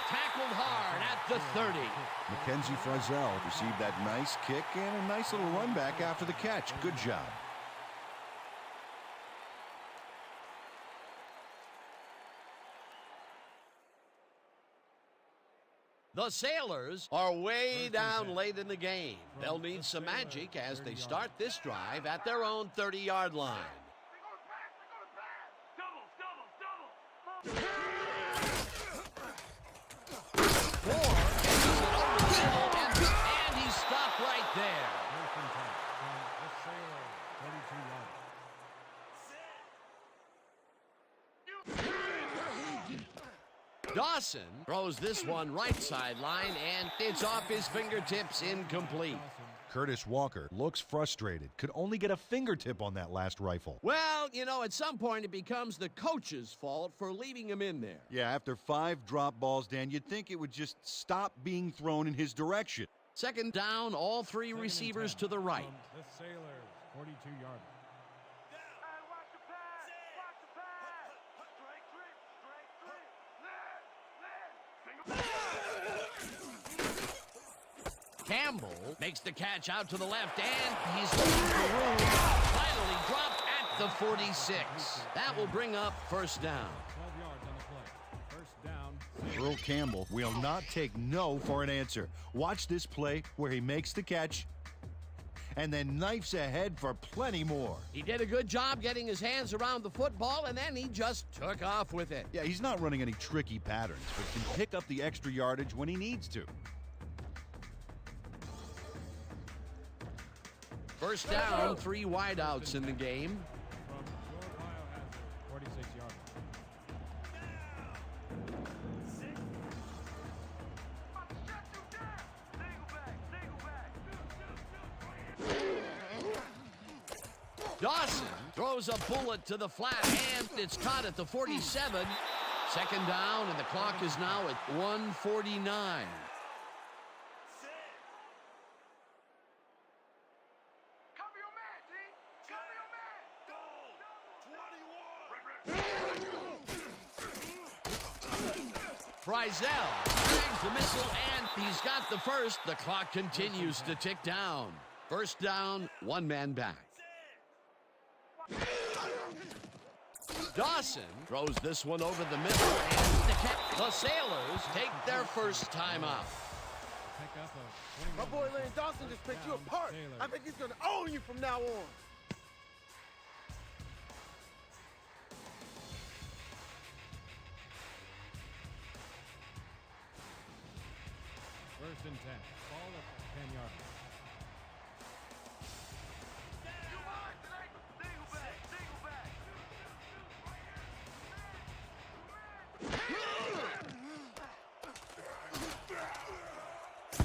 Speaker 1: tackled hard at the 30.
Speaker 2: Mackenzie Frizel received that nice kick and a nice little run back after the catch. Good job.
Speaker 1: The Sailors are way down late in the game. They'll need some magic as they start this drive at their own 30-yard line.
Speaker 5: They're gonna pass. They're gonna pass. Double.
Speaker 1: Moore gets it over the middle, and he's stopped right there.
Speaker 4: First and 10 from the Sailors. 32-yard line.
Speaker 1: Dawson throws this one right sideline, and it's off his fingertips, incomplete.
Speaker 2: Curtis Walker looks frustrated. Could only get a fingertip on that last rifle.
Speaker 1: Well, you know, at some point it becomes the coach's fault for leaving him in there.
Speaker 2: Yeah, after 5 drop balls, Dan, you'd think it would just stop being thrown in his direction.
Speaker 1: Second down, all 3
Speaker 4: Second and
Speaker 1: receivers
Speaker 4: 10
Speaker 1: to the right.
Speaker 4: from the Sailors. 42-yard line.
Speaker 5: Hey, watch the pass. Watch the pass. Straight three. Straight three. Left.
Speaker 1: Campbell makes the catch out to the left, and he's looking for room. Finally dropped at the 46. That will bring up first down.
Speaker 4: 12 yards on the play. First down.
Speaker 2: Earl Campbell will not take no for an answer. Watch this play where he makes the catch and then knifes ahead for plenty more.
Speaker 1: He did a good job getting his hands around the football, and then he just took off with it.
Speaker 2: Yeah, he's not running any tricky patterns, but can pick up the extra yardage when he needs to.
Speaker 1: First down, 3 wideouts in the game.
Speaker 4: From your biohazard, 46 yards.
Speaker 1: Dawson throws a bullet to the flat, and it's caught at the 47. Second down, and the clock is now at 1:49.
Speaker 5: Cover your man, T. Cover your man.
Speaker 1: Frizzell drags the missile, and he's got the first. The clock continues to tick down. First down, 1 man back. Dawson throws this one over the middle, and the Sailors take their first time out.
Speaker 4: Pick up a
Speaker 7: My boy Lane Dawson just picked you apart. I think he's going to own you from now on.
Speaker 4: First and 10. Ball at the 10-yard line.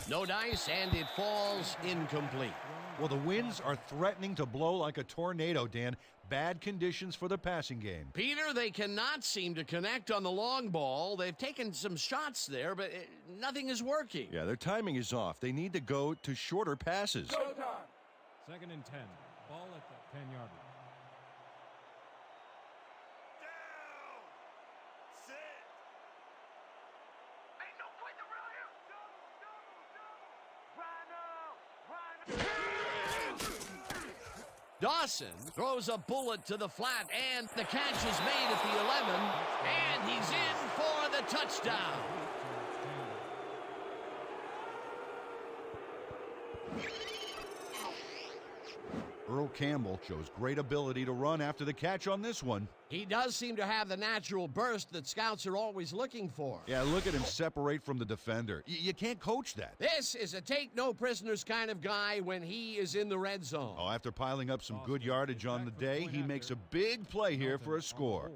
Speaker 1: No dice, and it falls incomplete.
Speaker 2: Well, the winds are threatening to blow like a tornado, Dan. Bad conditions for the passing game.
Speaker 1: Peter, they cannot seem to connect on the long ball. They've taken some shots there, but nothing is working.
Speaker 2: Yeah, their timing is off. They need to go to shorter passes.
Speaker 4: Second and 10. Ball at the 10-yard line.
Speaker 5: Ain't no quit around here.
Speaker 1: Dawson throws a bullet to the flat, and the catch is made at the 11, and he's in for the touchdown.
Speaker 2: Earl Campbell shows great ability to run after the catch on this one.
Speaker 1: He does seem to have the natural burst that scouts are always looking for.
Speaker 2: Yeah, look at him separate from the defender. You can't coach that.
Speaker 1: This is a take-no-prisoners kind of guy when he is in the red zone.
Speaker 2: Oh, after piling up some good yardage on the day, he makes a big play here for a score.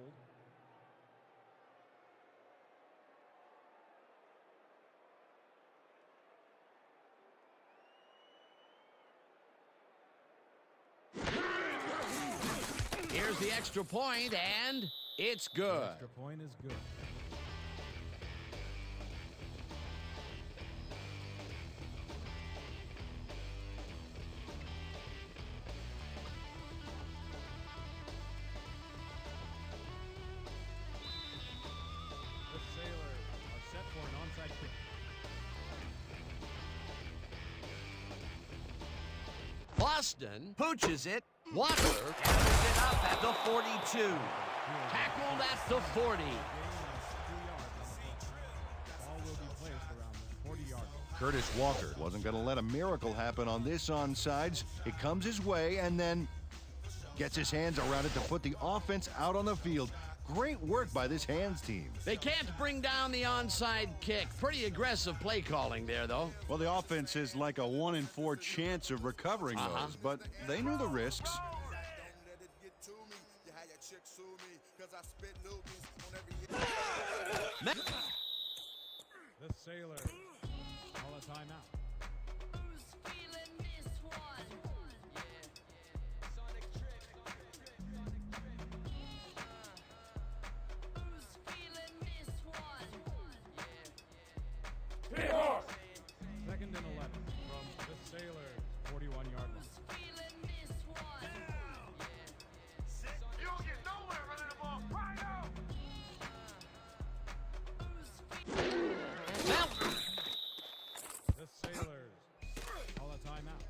Speaker 1: Here's the extra point, and it's good.
Speaker 4: Extra point is good. The Sailors are set for an onside kick.
Speaker 1: Boston pooches it. Walker gathers it up at the 42. Tackled at the 40.
Speaker 4: Gain of 2 yards on the play. Ball will be placed around the 40-yard line.
Speaker 2: Curtis Walker wasn't going to let a miracle happen on this onside. It comes his way and then gets his hands around it to put the offense out on the field. Great work by this hands team.
Speaker 1: They can't bring down the onside kick. Pretty aggressive play calling there, though.
Speaker 2: Well, the offense is like a 1 in 4 chance of recovering those, but they knew the risks.
Speaker 4: The Sailors call a timeout. Second and 11 from the Sailors, 41-yard line.
Speaker 5: You don't get nowhere running the ball. Right now.
Speaker 4: The Sailors call a timeout.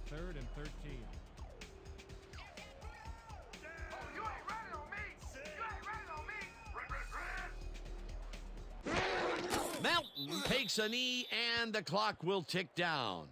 Speaker 4: Third and 13
Speaker 1: Melton takes a knee, and the clock will tick down.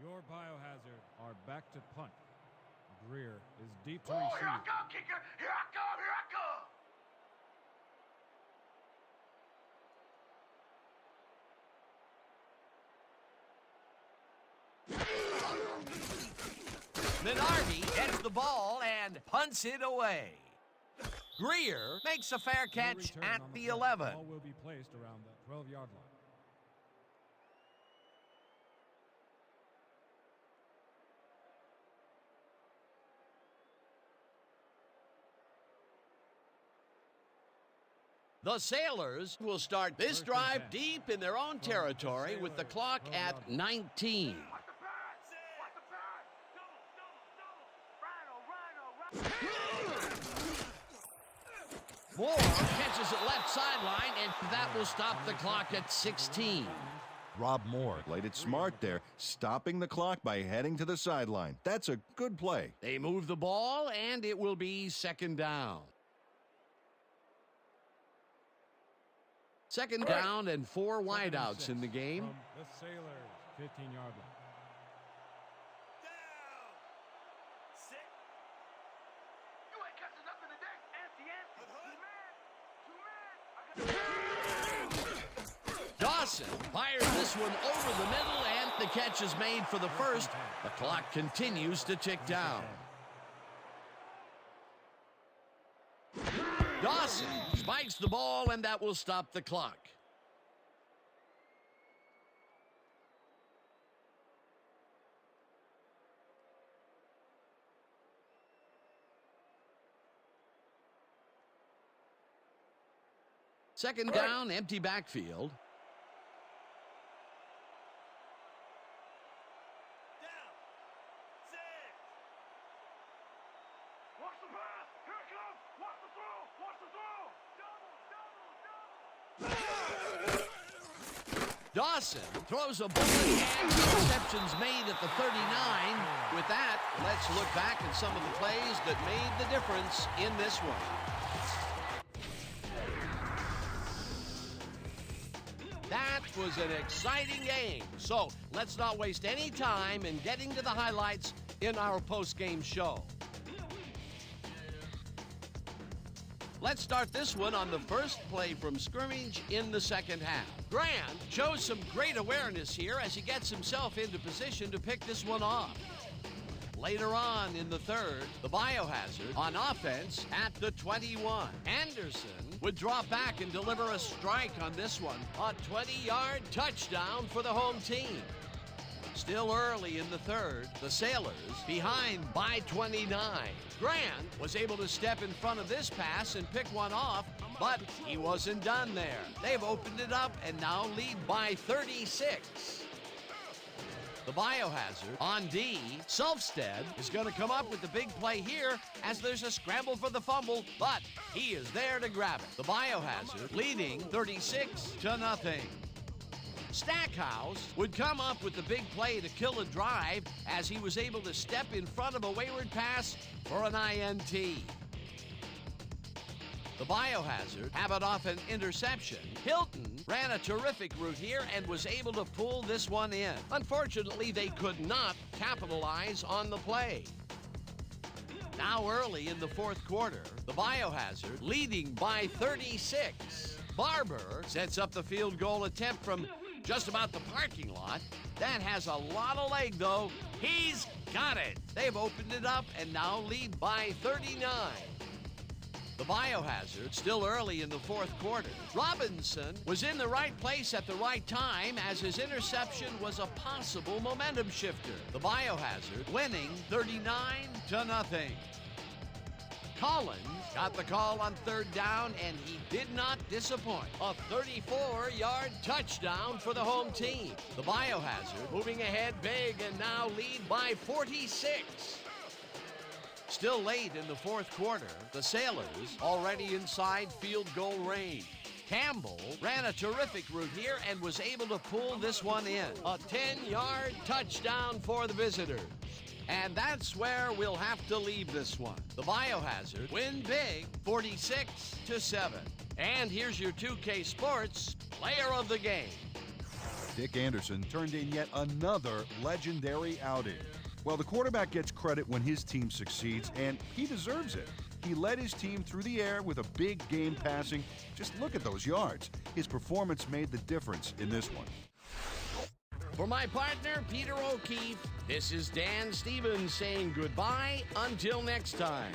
Speaker 4: Your biohazard are back to punt. Greer is deep to
Speaker 5: Oh, here I
Speaker 4: receive.
Speaker 5: come, kicker! Here I come! Here I come!
Speaker 8: Minardi gets the ball and punts it away. Greer makes a fair
Speaker 4: No
Speaker 8: catch
Speaker 4: return
Speaker 8: at
Speaker 4: on
Speaker 8: the
Speaker 4: play.
Speaker 8: 11.
Speaker 4: Ball will be placed around the 12-yard line.
Speaker 1: The Sailors will start this
Speaker 4: First and
Speaker 1: drive
Speaker 4: 10.
Speaker 1: deep in their own
Speaker 4: From the
Speaker 1: territory with the
Speaker 4: Sailors,
Speaker 1: clock
Speaker 4: 12
Speaker 1: at
Speaker 4: yard line.
Speaker 1: 19.
Speaker 5: Watch the pass! Watch the pass! Double! Rhino!
Speaker 1: Moore catches it left sideline, and that will stop the clock at 16.
Speaker 2: Rob Moore played it smart there, stopping the clock by heading to the sideline. That's a good play.
Speaker 1: They move the ball, and it will be second down. Second down and 4 wideouts in the game.
Speaker 4: From the Sailors, 15-yard line.
Speaker 7: Down. Sit.
Speaker 5: You ain't catching nothing today! Antsy, Two men!
Speaker 1: Dawson fires this one over the middle, and the catch is made for the first. The clock continues to tick down. Dawson spikes the ball, and that will stop the clock. Second down, empty backfield.
Speaker 7: Down. Sit.
Speaker 5: Watch the pass! Here it comes! Watch the throw! Watch the throw! Double!
Speaker 1: Dawson throws a bullet, and the reception's made at the 39. With that, let's look back at some of the plays that made the difference in this one. That was an exciting game. So let's not waste any time in getting to the highlights in our post-game show. Let's start this one on the first play from scrimmage in the second half. Grant shows some great awareness here as he gets himself into position to pick this one off. Later on in the third, the Biohazard on offense at the 21. Anderson would drop back and deliver a strike on this one. A 20-yard touchdown for the home team. Still early in the third, the Sailors behind by 29. Grant was able to step in front of this pass and pick one off, but he wasn't done there. They've opened it up and now lead by 36. The Biohazard on D. Selfstead is going to come up with the big play here as there's a scramble for the fumble, but he is there to grab it. The Biohazard leading 36-0. Stackhouse would come up with the big play to kill a drive as he was able to step in front of a wayward pass for an INT. The Biohazard have it off an interception. Hilton ran a terrific route here and was able to pull this one in. Unfortunately, they could not capitalize on the play. Now early in the fourth quarter, the Biohazard leading by 36. Barber sets up the field goal attempt from just about the parking lot. That has a lot of leg, though. He's got it. They've opened it up and now lead by 39. The Biohazard still early in the fourth quarter. Robinson was in the right place at the right time as his interception was a possible momentum shifter. The Biohazard winning 39-0. Collins got the call on third down, and he did not disappoint. A 34-yard touchdown for the home team. The Biohazard moving ahead big and now lead by 46. Still late in the fourth quarter, the Sailors already inside field goal range. Campbell ran a terrific route here and was able to pull this one in. A 10-yard touchdown for the visitors. And that's where we'll have to leave this one. The Biohazard win big, 46-7. And here's your 2K Sports Player of the Game.
Speaker 2: Dick Anderson turned in yet another legendary outing. Well, the quarterback gets credit when his team succeeds, and he deserves it. He led his team through the air with a big game passing. Just look at those yards. His performance made the difference in this one.
Speaker 1: For my partner, Peter O'Keefe, this is Dan Stevens saying goodbye until next time.